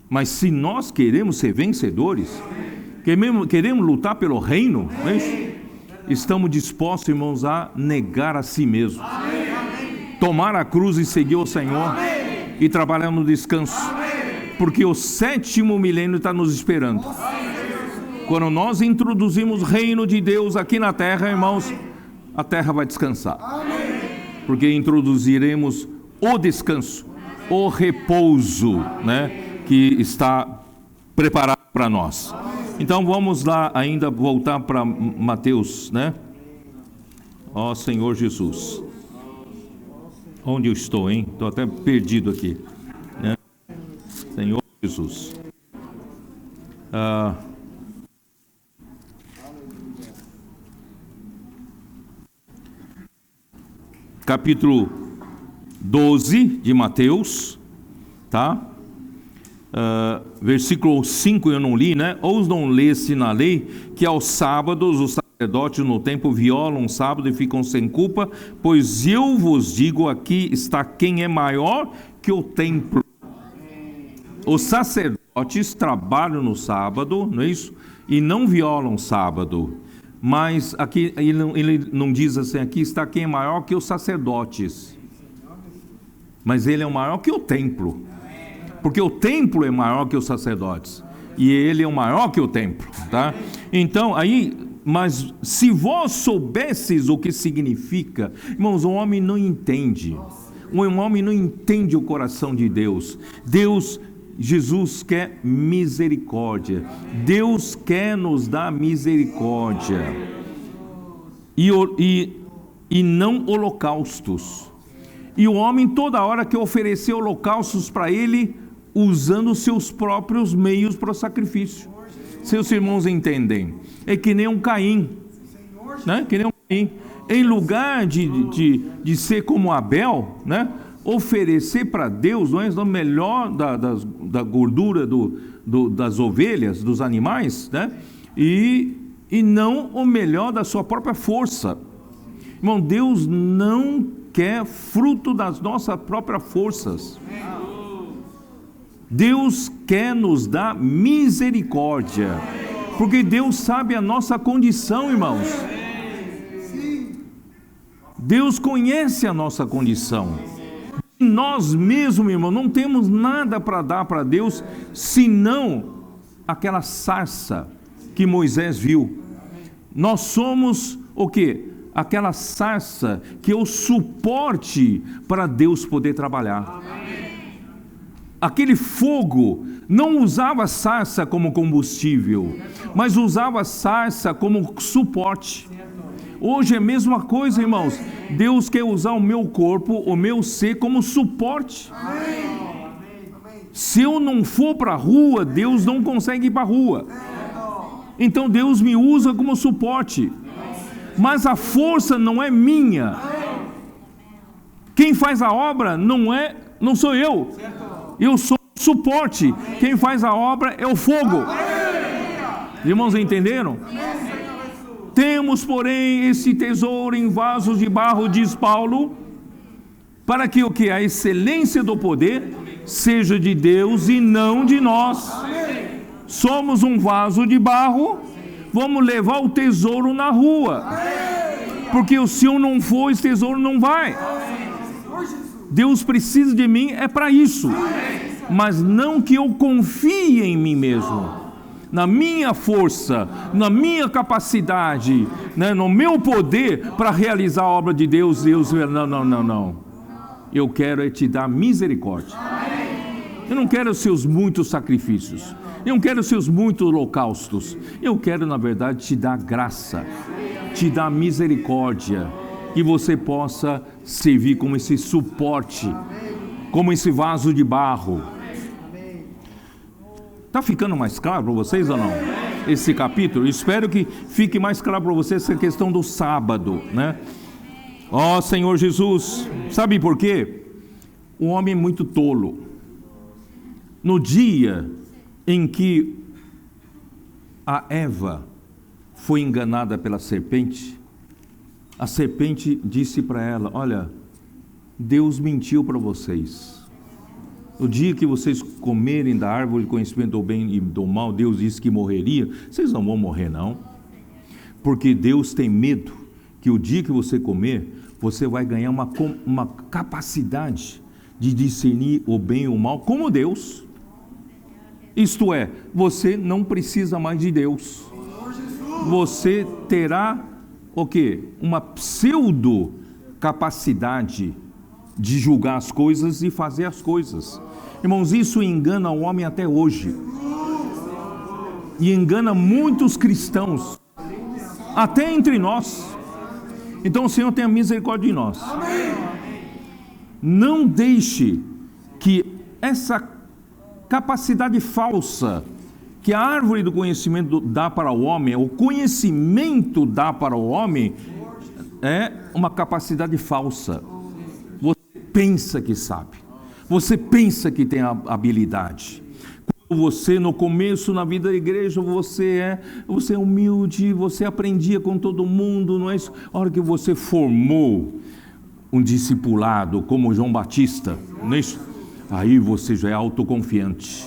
Mas se nós queremos ser vencedores, queremos lutar pelo reino, estamos dispostos, irmãos, a negar a si mesmo, tomar a cruz e seguir o Senhor e trabalhar no descanso, porque o 7º milênio está nos esperando. Quando nós introduzimos o reino de Deus aqui na terra, irmãos, a terra vai descansar, porque introduziremos o descanso, o repouso, né, que está preparado para nós. Então vamos lá ainda voltar para Mateus, né? Ó Senhor Jesus, onde eu estou, hein? Estou até perdido aqui, né? Senhor Jesus. capítulo 12 de Mateus, tá? Versículo 5 eu não li, né? Ou não lê-se na lei que aos sábados os sacerdotes no templo violam o sábado e ficam sem culpa? Pois eu vos digo, aqui está quem é maior que o templo. Os sacerdotes trabalham no sábado, não é isso? E não violam o sábado. Mas aqui ele não diz assim, aqui está quem é maior que os sacerdotes. Mas ele é maior que o templo. Porque o templo é maior que os sacerdotes. E ele é o maior que o templo, tá? Então, mas se vós soubesses o que significa, irmãos, o homem não entende. O homem não entende o coração de Deus. Jesus quer misericórdia. Deus quer nos dar misericórdia. E não holocaustos. E o homem toda hora quer oferecer holocaustos para ele, usando seus próprios meios para o sacrifício. Seus irmãos entendem. É que nem um Caim, né? Que nem um Caim. Em lugar de ser como Abel, né? Oferecer para Deus, não é, o melhor da gordura das ovelhas, dos animais, né? E não o melhor da sua própria força. Irmão, Deus não quer fruto das nossas próprias forças. Deus quer nos dar misericórdia, porque Deus sabe a nossa condição, irmãos. Deus conhece a nossa condição. Nós mesmos, irmão, não temos nada para dar para Deus, senão aquela sarça que Moisés viu. Nós somos o quê? Aquela sarça que é o suporte para Deus poder trabalhar. Aquele fogo não usava sarça como combustível, mas usava sarça como suporte. Hoje é a mesma coisa, irmãos. Deus quer usar o meu corpo, o meu ser como suporte. Se eu não for para a rua, Deus não consegue ir para a rua. Então Deus me usa como suporte. Mas a força não é minha. Quem faz a obra não sou eu. Eu sou o suporte. Quem faz a obra é o fogo. Irmãos, entenderam? Temos, porém, esse tesouro em vasos de barro, diz Paulo, para que o que? A excelência do poder seja de Deus e não de nós. Somos um vaso de barro, vamos levar o tesouro na rua. Porque se eu não for, esse tesouro não vai. Deus precisa de mim, é para isso. Mas não que eu confie em mim mesmo, na minha força, na minha capacidade, né, no meu poder para realizar a obra de Deus. Não. Eu quero te dar misericórdia. Eu não quero os seus muitos sacrifícios. Eu não quero os seus muitos holocaustos. Eu quero, na verdade, te dar graça, te dar misericórdia, que você possa servir como esse suporte, como esse vaso de barro. Está ficando mais claro para vocês ou não? Esse capítulo? Espero que fique mais claro para vocês essa questão do sábado, né? Ó Senhor Jesus, sabe por quê? O homem é muito tolo. No dia em que a Eva foi enganada pela serpente, a serpente disse para ela: olha, Deus mentiu para vocês. No dia que vocês comerem da árvore do conhecimento do bem e do mal, Deus disse que morreria. Vocês não vão morrer, não. Porque Deus tem medo que o dia que você comer, você vai ganhar uma capacidade de discernir o bem e o mal como Deus. Isto é, você não precisa mais de Deus. Você terá o quê? Uma pseudo capacidade de julgar as coisas e fazer as coisas. Irmãos, isso engana o homem até hoje. E engana muitos cristãos, até entre nós. Então o Senhor tenha misericórdia de nós. Não deixe que essa capacidade falsa que a árvore do conhecimento dá para o homem, o conhecimento dá para o homem, é uma capacidade falsa. Você pensa que sabe. Você pensa que tem habilidade. Quando você, no começo, na vida da igreja, você é humilde, você aprendia com todo mundo, não é isso? A hora que você formou um discipulado como João Batista, não é isso? Aí você já é autoconfiante.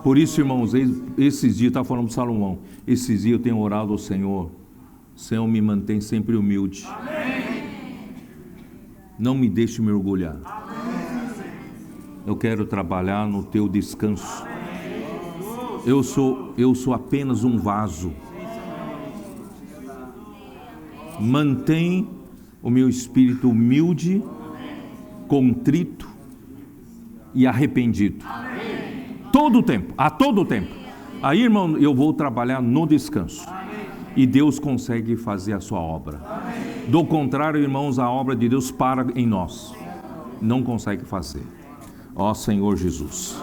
Por isso, irmãos, esses dias, está falando para Salomão, esses dias eu tenho orado ao Senhor, Senhor, me mantém sempre humilde. Não me deixe me orgulhar. Eu quero trabalhar no teu descanso. Eu sou apenas um vaso. Mantém o meu espírito humilde, contrito e arrependido. Todo o tempo, a todo tempo. Aí, irmão, eu vou trabalhar no descanso. E Deus consegue fazer a sua obra. Do contrário, irmãos, a obra de Deus para em nós. Não consegue fazer. Ó Senhor Jesus.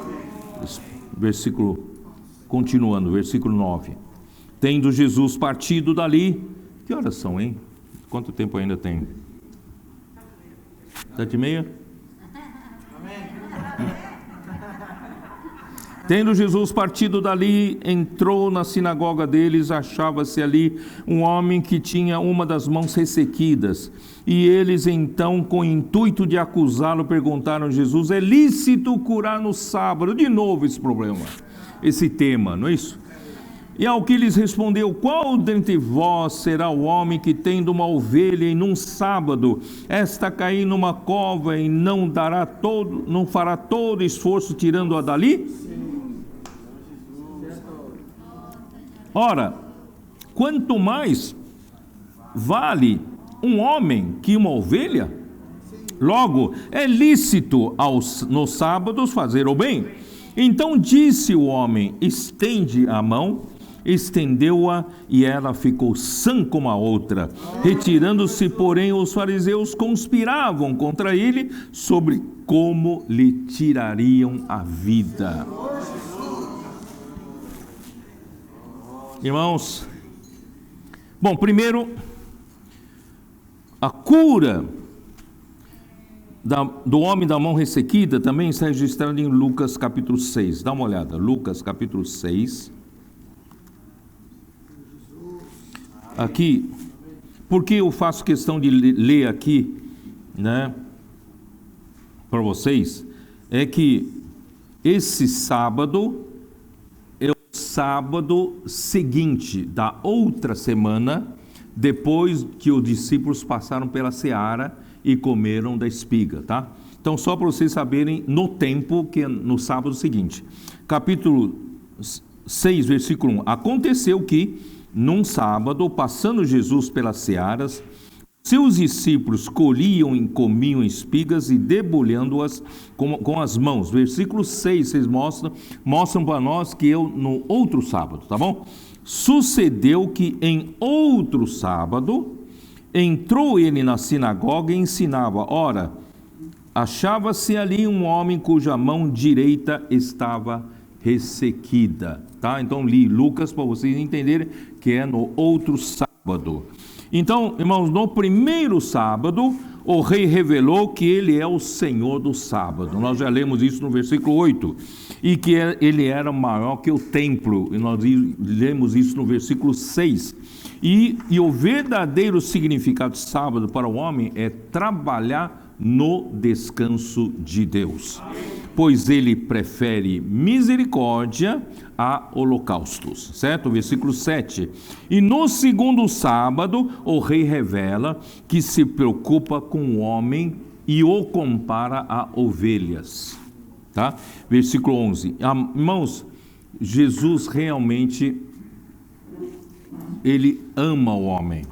Continuando, versículo 9. Tendo Jesus partido dali. Que horas são, hein? Quanto tempo ainda tem? 7h30? Tendo Jesus partido dali, entrou na sinagoga deles, achava-se ali um homem que tinha uma das mãos ressequidas. E eles então, com o intuito de acusá-lo, perguntaram a Jesus, é lícito curar no sábado? De novo esse problema, esse tema, não é isso? E ao que lhes respondeu, qual dentre vós será o homem que tendo uma ovelha e num sábado, esta cair numa cova e não fará todo esforço tirando-a dali? Ora, quanto mais vale um homem que uma ovelha? Logo, é lícito nos sábados fazer o bem. Então disse o homem, estende a mão, estendeu-a e ela ficou sã como a outra. Retirando-se, porém, os fariseus conspiravam contra ele sobre como lhe tirariam a vida. Irmãos, bom, primeiro, a cura do homem da mão ressequida também está registrada em Lucas capítulo 6. Dá uma olhada, Lucas capítulo 6. Aqui, porque eu faço questão de ler aqui, né, para vocês, é que esse sábado é o sábado seguinte da outra semana, depois que os discípulos passaram pela seara e comeram da espiga, tá? Então, só para vocês saberem, no tempo, que é no sábado seguinte. Capítulo 6, versículo 1. Aconteceu que, num sábado, passando Jesus pelas searas, seus discípulos colhiam e comiam espigas e debulhando-as com as mãos. Versículo 6, vocês mostram para nós que no outro sábado, tá bom? Sucedeu que em outro sábado, entrou ele na sinagoga e ensinava. Ora, achava-se ali um homem cuja mão direita estava ressequida. Tá? Então li Lucas para vocês entenderem que é no outro sábado. Então, irmãos, no primeiro sábado, o rei revelou que ele é o Senhor do sábado. Nós já lemos isso no versículo 8. E que ele era maior que o templo. E nós lemos isso no versículo 6. E o verdadeiro significado de sábado para o homem é trabalhar no descanso de Deus. Pois ele prefere misericórdia a holocaustos, certo? Versículo 7. E no segundo sábado, o rei revela que se preocupa com o homem e o compara a ovelhas, tá? Versículo 11. Irmãos, Jesus realmente, ele ama o homem.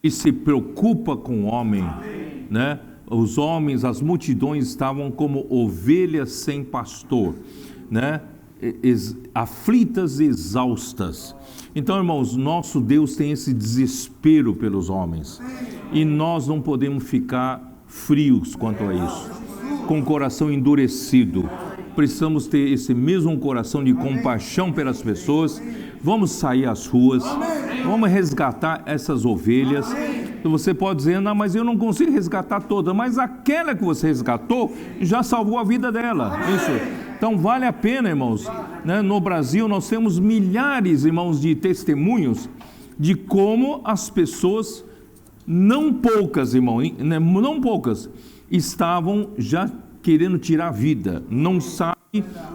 E se preocupa com o homem, né? Os homens, as multidões estavam como ovelhas sem pastor, né? Aflitas e exaustas. Então, irmãos, nosso Deus tem esse desespero pelos homens. E nós não podemos ficar frios quanto a isso, com o coração endurecido. Precisamos ter esse mesmo coração de compaixão pelas pessoas. Vamos sair às ruas, Vamos resgatar essas ovelhas. Você pode dizer, não, mas eu não consigo resgatar toda, mas aquela que você resgatou já salvou a vida dela. Isso. Então vale a pena, irmãos, né? No Brasil nós temos milhares, irmãos, de testemunhos de como as pessoas, não poucas, irmão, não poucas, estavam já querendo tirar a vida, não sabe,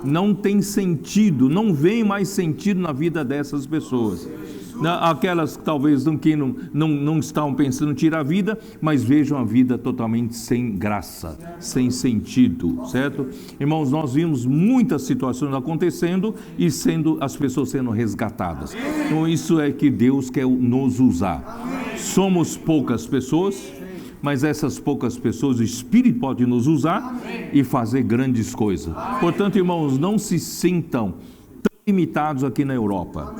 não tem sentido, não vem mais sentido na vida dessas pessoas. Aquelas que talvez não estavam pensando em tirar a vida, mas vejam a vida totalmente sem graça, sem sentido, certo? Irmãos, nós vimos muitas situações acontecendo e as pessoas sendo resgatadas. Então isso é que Deus quer nos usar. Somos poucas pessoas, mas essas poucas pessoas, o Espírito pode nos usar e fazer grandes coisas. Portanto, irmãos, não se sintam tão limitados aqui na Europa.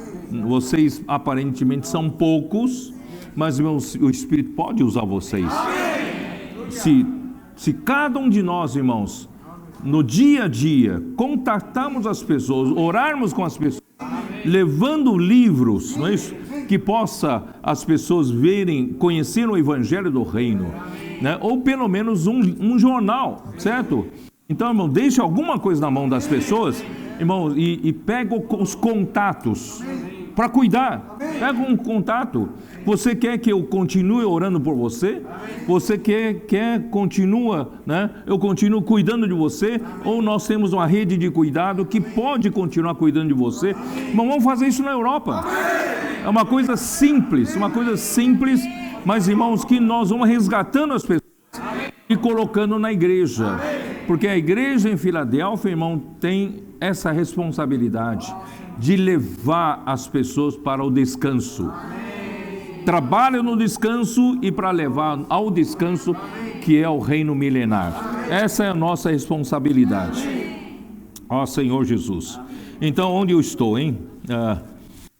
Vocês aparentemente são poucos, mas, irmãos, o Espírito pode usar vocês. Se cada um de nós, irmãos, no dia a dia, contatarmos as pessoas, orarmos com as pessoas, levando livros, não é isso? Que possa as pessoas verem, conhecer o Evangelho do Reino, né? Ou pelo menos um jornal, certo? Então, irmão, deixe alguma coisa na mão das pessoas, irmão, e pega os contatos para cuidar. Pega um contato. Você quer que eu continue orando por você? Você continua, né? Eu continuo cuidando de você? Ou nós temos uma rede de cuidado que pode continuar cuidando de você? Irmão, vamos fazer isso na Europa. É uma coisa simples, mas, irmãos, que nós vamos resgatando as pessoas e colocando na igreja. Porque a igreja em Filadélfia, irmão, tem essa responsabilidade de levar as pessoas para o descanso. Trabalha no descanso e para levar ao descanso, que é o reino milenar. Essa é a nossa responsabilidade. Ó Senhor Jesus. Então, onde eu estou, hein?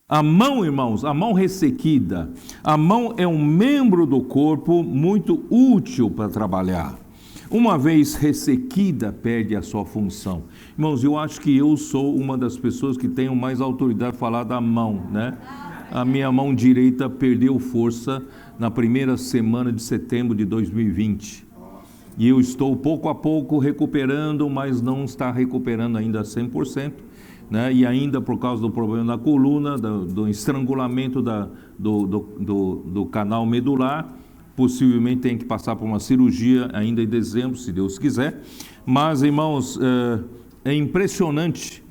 A mão, irmãos, a mão ressequida. A mão é um membro do corpo muito útil para trabalhar. Uma vez ressequida, perde a sua função. Irmãos, eu acho que eu sou uma das pessoas que tenho mais autoridade para falar da mão, né? A minha mão direita perdeu força na primeira semana de setembro de 2020. E eu estou pouco a pouco recuperando, mas não está recuperando ainda 100%, né? E ainda por causa do problema da coluna, do estrangulamento do canal medular, possivelmente tem que passar por uma cirurgia ainda em dezembro, se Deus quiser. Mas, irmãos, é impressionante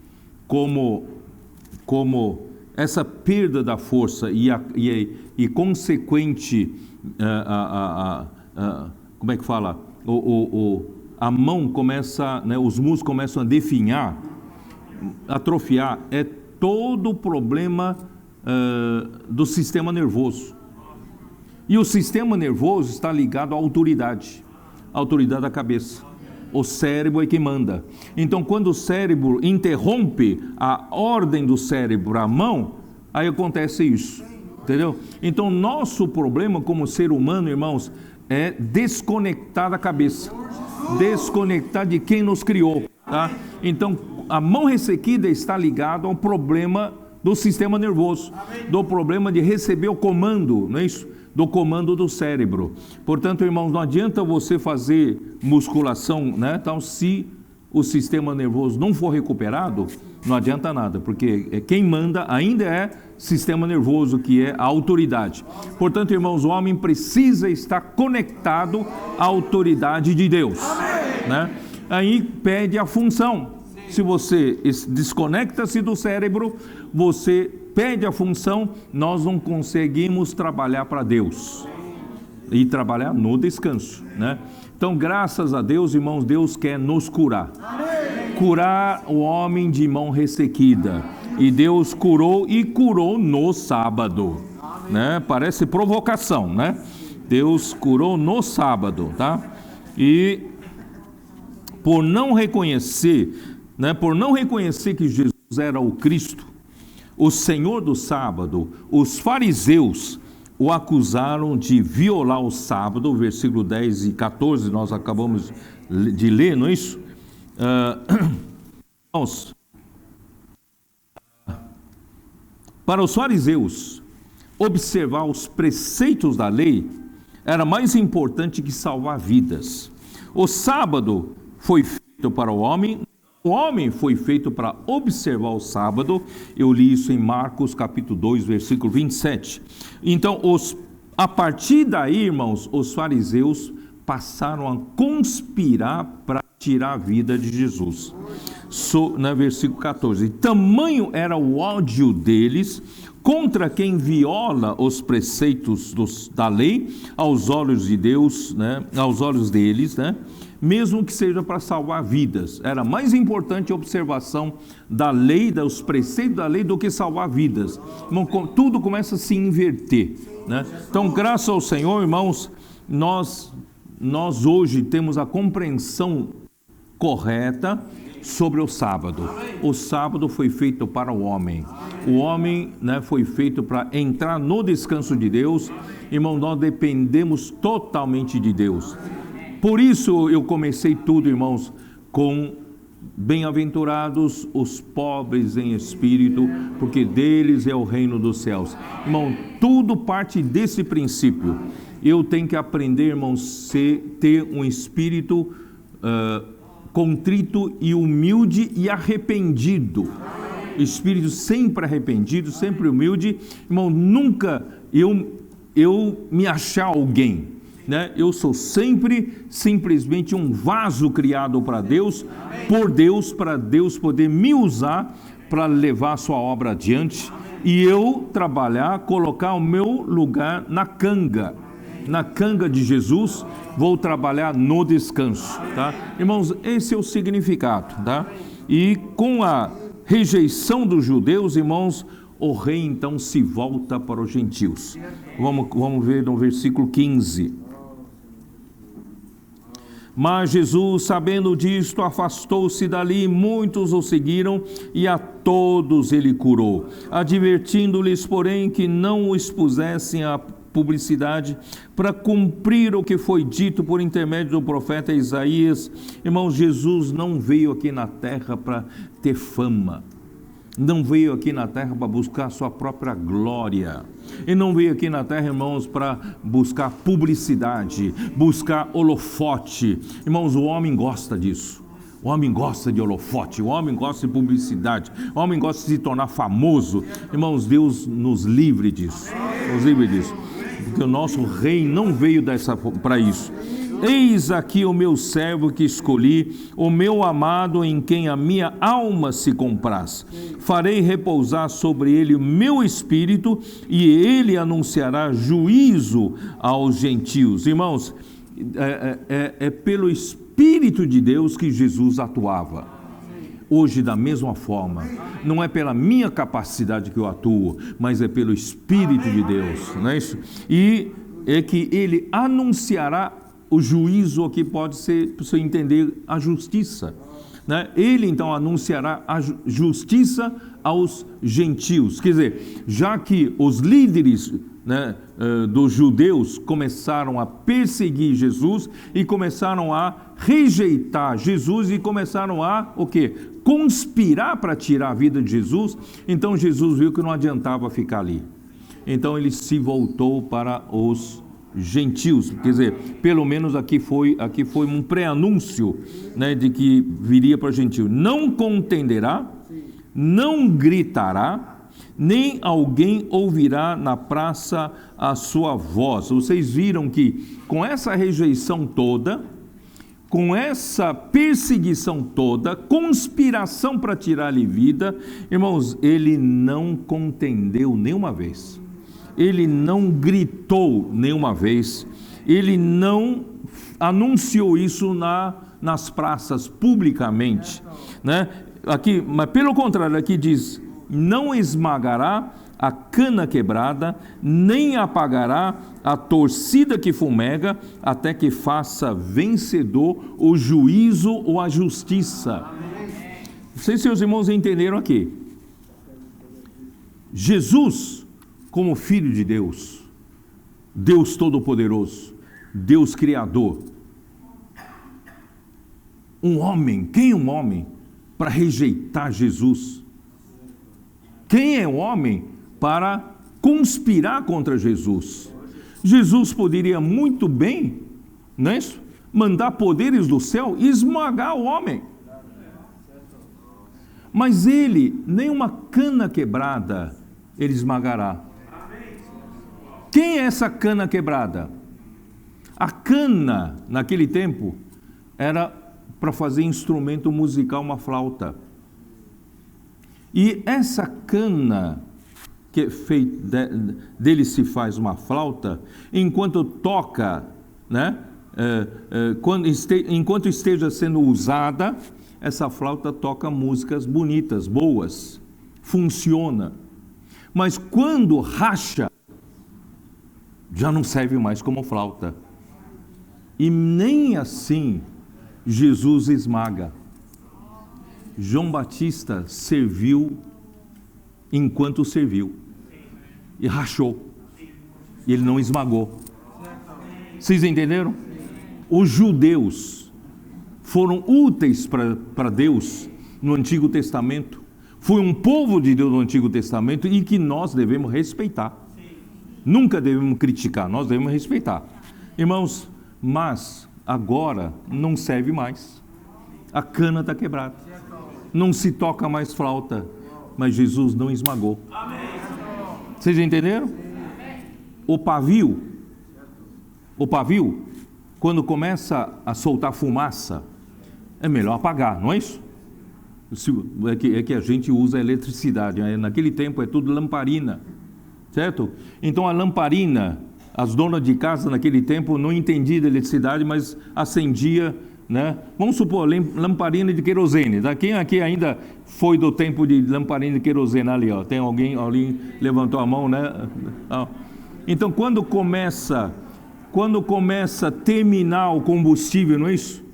como essa perda da força e consequente, como é que fala? A mão começa, né, os músculos começam a definhar, atrofiar, é todo o problema do sistema nervoso. E o sistema nervoso está ligado à autoridade da cabeça. O cérebro é que manda. Então, quando o cérebro interrompe a ordem do cérebro à mão, aí acontece isso, entendeu? Então, nosso problema como ser humano, irmãos, é desconectar da cabeça, desconectar de quem nos criou, tá? Então, a mão ressequida está ligada ao problema do sistema nervoso, do problema de receber o comando, não é isso? Do comando do cérebro. Portanto, irmãos, não adianta você fazer musculação, né? Então, se o sistema nervoso não for recuperado, não adianta nada, porque quem manda ainda é sistema nervoso, que é a autoridade. Portanto, irmãos, o homem precisa estar conectado à autoridade de Deus, né? Aí pede a função. Se você desconecta-se do cérebro, você perde a função, nós não conseguimos trabalhar para Deus e trabalhar no descanso, né? Então, graças a Deus, irmãos, Deus quer nos curar. Curar o homem de mão ressequida. E Deus curou no sábado, né? Parece provocação, né? Deus curou no sábado, tá? E por não reconhecer, né? Por não reconhecer que Jesus era o Cristo, o Senhor do sábado, os fariseus o acusaram de violar o sábado, versículo 10 e 14, nós acabamos de ler, não é isso? Para os fariseus, observar os preceitos da lei era mais importante que salvar vidas. O sábado foi feito para o homem foi feito para observar o sábado. Eu li isso em Marcos capítulo 2, versículo 27. Então, a partir daí, irmãos, os fariseus passaram a conspirar para tirar a vida de Jesus. No versículo 14. Tamanho era o ódio deles contra quem viola os preceitos da lei aos olhos de Deus, né? Aos olhos deles, né? Mesmo que seja para salvar vidas. Era mais importante a observação da lei, dos preceitos da lei, do que salvar vidas. Tudo começa a se inverter, né? Então, graças ao Senhor, irmãos, nós hoje temos a compreensão correta sobre o sábado. O sábado foi feito para o homem. O homem, né, foi feito para entrar no descanso de Deus. Irmão, nós dependemos totalmente de Deus. Por isso eu comecei tudo, irmãos, com bem-aventurados os pobres em espírito, porque deles é o reino dos céus. Irmão, tudo parte desse princípio. Eu tenho que aprender, irmãos, ter um espírito contrito e humilde e arrependido. Espírito sempre arrependido, sempre humilde. Irmão, nunca eu me achar alguém, né? Eu sou sempre simplesmente um vaso criado para Deus, por Deus, para Deus poder me usar para levar a sua obra adiante e eu trabalhar, colocar o meu lugar na canga de Jesus, vou trabalhar no descanso, tá? Irmãos, esse é o significado, tá? E com a rejeição dos judeus, irmãos, o rei então se volta para os gentios. Vamos ver no versículo 15. Mas Jesus, sabendo disto, afastou-se dali, muitos o seguiram e a todos ele curou, advertindo-lhes, porém, que não o expusessem a publicidade, para cumprir o que foi dito por intermédio do profeta Isaías. Irmãos, Jesus não veio aqui na terra para ter fama, não veio aqui na terra para buscar a sua própria glória, e não veio aqui na terra, irmãos, para buscar publicidade, buscar holofote. Irmãos, o homem gosta disso. O homem gosta de holofote, o homem gosta de publicidade, o homem gosta de se tornar famoso. Irmãos, Deus nos livre disso, porque o nosso rei não veio para isso. Eis aqui o meu servo que escolhi, o meu amado em quem a minha alma se compraz. Farei repousar sobre ele o meu espírito e ele anunciará juízo aos gentios. Irmãos, é pelo Espírito de Deus que Jesus atuava. Hoje, da mesma forma, não é pela minha capacidade que eu atuo, mas é pelo Espírito de Deus, não é isso? E é que ele anunciará o juízo, que pode ser, para você entender, a justiça, né? Ele então anunciará a justiça aos gentios. Quer dizer, já que os líderes, né, dos judeus começaram a perseguir Jesus e começaram a rejeitar Jesus e começaram a o quê? Conspirar para tirar a vida de Jesus. Então Jesus viu que não adiantava ficar ali. Então ele se voltou para os gentios. Quer dizer, pelo menos aqui foi um pré-anúncio, né, de que viria para gentio. Não contenderá, não gritará, nem alguém ouvirá na praça a sua voz. Vocês viram que com essa rejeição toda, com essa perseguição toda, conspiração para tirar-lhe vida, irmãos, ele não contendeu nenhuma vez. Ele não gritou nenhuma vez, ele não anunciou isso nas praças publicamente, né? Aqui, mas pelo contrário, aqui diz: não esmagará a cana quebrada, nem apagará a torcida que fumega, até que faça vencedor o juízo ou a justiça. Não sei se os irmãos entenderam aqui. Jesus, como Filho de Deus, Deus Todo-Poderoso, Deus Criador, um homem, quem é um homem para rejeitar Jesus? Quem é o homem para conspirar contra Jesus. Jesus poderia muito bem, não é isso? Mandar poderes do céu e esmagar o homem. Mas ele, nem uma cana quebrada, ele esmagará. Quem é essa cana quebrada? A cana, naquele tempo, era para fazer instrumento musical, uma flauta. E essa cana que dele se faz uma flauta, enquanto toca, né? Enquanto esteja sendo usada, essa flauta toca músicas bonitas, boas, funciona. Mas quando racha, já não serve mais como flauta. E nem assim Jesus esmaga. João Batista serviu enquanto serviu. E rachou. E ele não esmagou. Vocês entenderam? Os judeus foram úteis para Deus no Antigo Testamento. Foi um povo de Deus no Antigo Testamento e que nós devemos respeitar. Nunca devemos criticar, nós devemos respeitar. Irmãos, mas agora não serve mais. A cana está quebrada. Não se toca mais flauta, mas Jesus não esmagou. Vocês entenderam? O pavio, quando começa a soltar fumaça, é melhor apagar, não é isso? É que a gente usa a eletricidade, naquele tempo é tudo lamparina, certo? Então a lamparina, as donas de casa naquele tempo não entendiam da eletricidade, mas acendia, né? Vamos supor, lamparina de querosene. Quem aqui ainda foi do tempo de lamparina de querosene ali, ó? Tem alguém ali levantou a mão, né? Então quando começa a terminar o combustível, não é isso?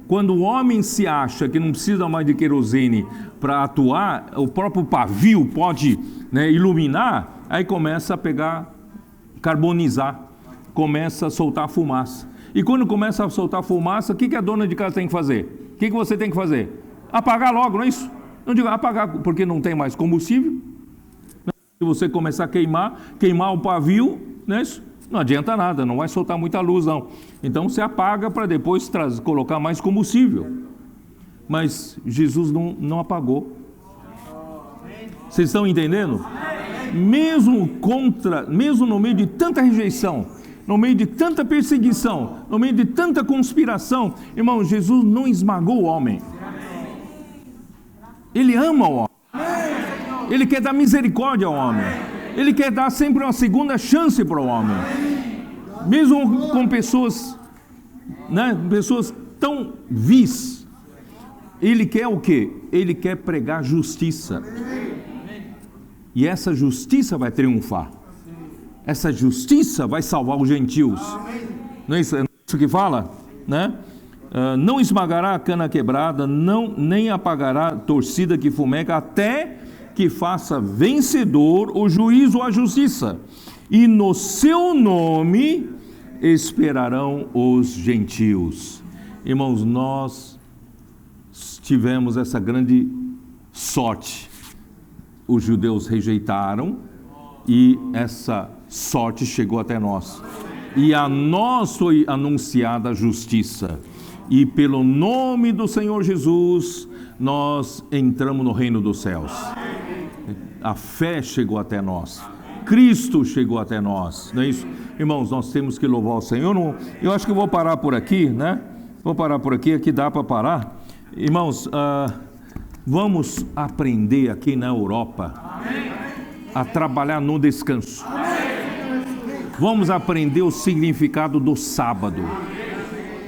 Quando o homem se acha que não precisa mais de querosene para atuar, o próprio pavio pode, né, iluminar, aí começa a carbonizar, começa a soltar fumaça. E quando começa a soltar fumaça, o que a dona de casa tem que fazer? O que você tem que fazer? Apagar logo, não é isso? Não digo apagar, porque não tem mais combustível. Se você começar a queimar o pavio, não é isso? Não adianta nada, não vai soltar muita luz, não. Então você apaga para depois colocar mais combustível. Mas Jesus não apagou. Vocês estão entendendo? Mesmo no meio de tanta rejeição, no meio de tanta perseguição, no meio de tanta conspiração, irmão, Jesus não esmagou o homem. Ele ama o homem. Ele quer dar misericórdia ao homem. Ele quer dar sempre uma segunda chance para o homem. Mesmo com pessoas, né, pessoas tão vis. Ele quer o quê? Ele quer pregar justiça. E essa justiça vai triunfar. Essa justiça vai salvar os gentios. Não é isso que fala? Né? Não esmagará a cana quebrada, nem apagará a torcida que fumeca, até que faça vencedor o juízo ou a justiça, e no seu nome esperarão os gentios. Irmãos, nós tivemos essa grande sorte. Os judeus rejeitaram e essa sorte chegou até nós. E a nós foi anunciada a justiça. E pelo nome do Senhor Jesus, nós entramos no reino dos céus. A fé chegou até nós. Cristo chegou até nós. Não é isso? Irmãos, nós temos que louvar o Senhor. Eu acho que eu vou parar por aqui, né? Vou parar por aqui dá para parar. Irmãos, vamos aprender aqui na Europa a trabalhar no descanso. Vamos aprender o significado do sábado.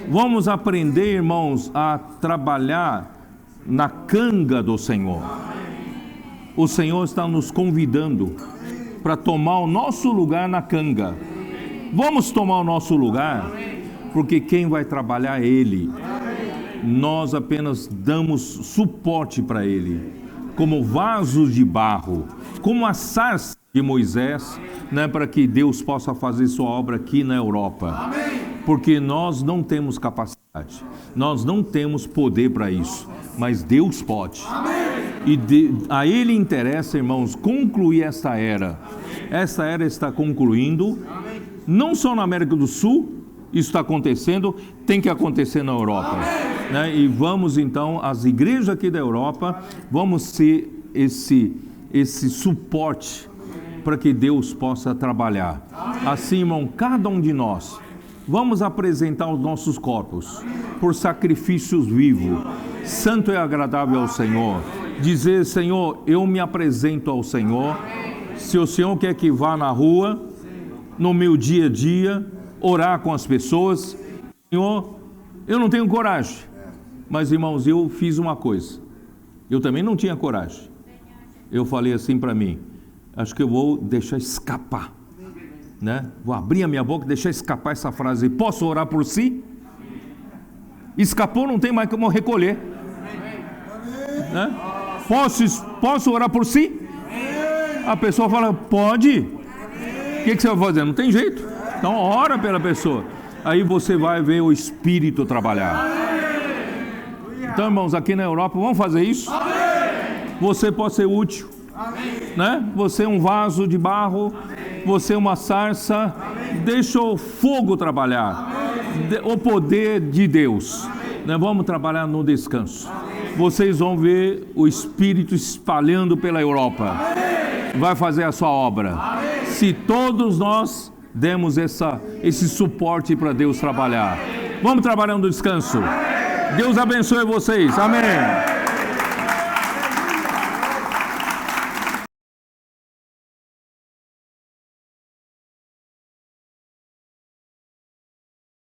Vamos aprender, irmãos, a trabalhar na canga do Senhor. O Senhor está nos convidando para tomar o nosso lugar na canga. Vamos tomar o nosso lugar, porque quem vai trabalhar é Ele. Nós apenas damos suporte para Ele, como vasos de barro, como a sarça de Moisés, né, para que Deus possa fazer sua obra aqui na Europa. Porque nós não temos capacidade, nós não temos poder para isso, mas Deus pode. E a Ele interessa, irmãos, concluir esta era. Esta era está concluindo, não só na América do Sul, isso está acontecendo, tem que acontecer na Europa. Né? E vamos então, as igrejas aqui da Europa, vamos ser esse suporte para que Deus possa trabalhar. Assim, irmão, cada um de nós, vamos apresentar os nossos corpos por sacrifícios vivos, santo e agradável ao Senhor. Dizer, Senhor, eu me apresento ao Senhor. Se o Senhor quer que vá na rua, no meu dia a dia, orar com as pessoas, Senhor, eu não tenho coragem. Mas, irmãos, eu fiz uma coisa. Eu também não tinha coragem. Eu falei assim para mim, acho que eu vou deixar escapar, né? Vou abrir a minha boca e deixar escapar essa frase. Posso orar por si? Escapou, não tem mais como recolher. Né? Posso orar por si? A pessoa fala, pode. O que você vai fazer? Não tem jeito. Então ora pela pessoa. Aí você vai ver o Espírito trabalhar. Então, irmãos, aqui na Europa, vamos fazer isso? Você pode ser útil, né? Você é um vaso de barro, você é uma sarça. Deixa o fogo trabalhar, o poder de Deus. Nós vamos trabalhar no descanso. Vocês vão ver o Espírito espalhando pela Europa. Vai fazer a sua obra. Se todos nós demos esse suporte para Deus trabalhar. Vamos trabalhar no descanso. Deus abençoe vocês. Amém.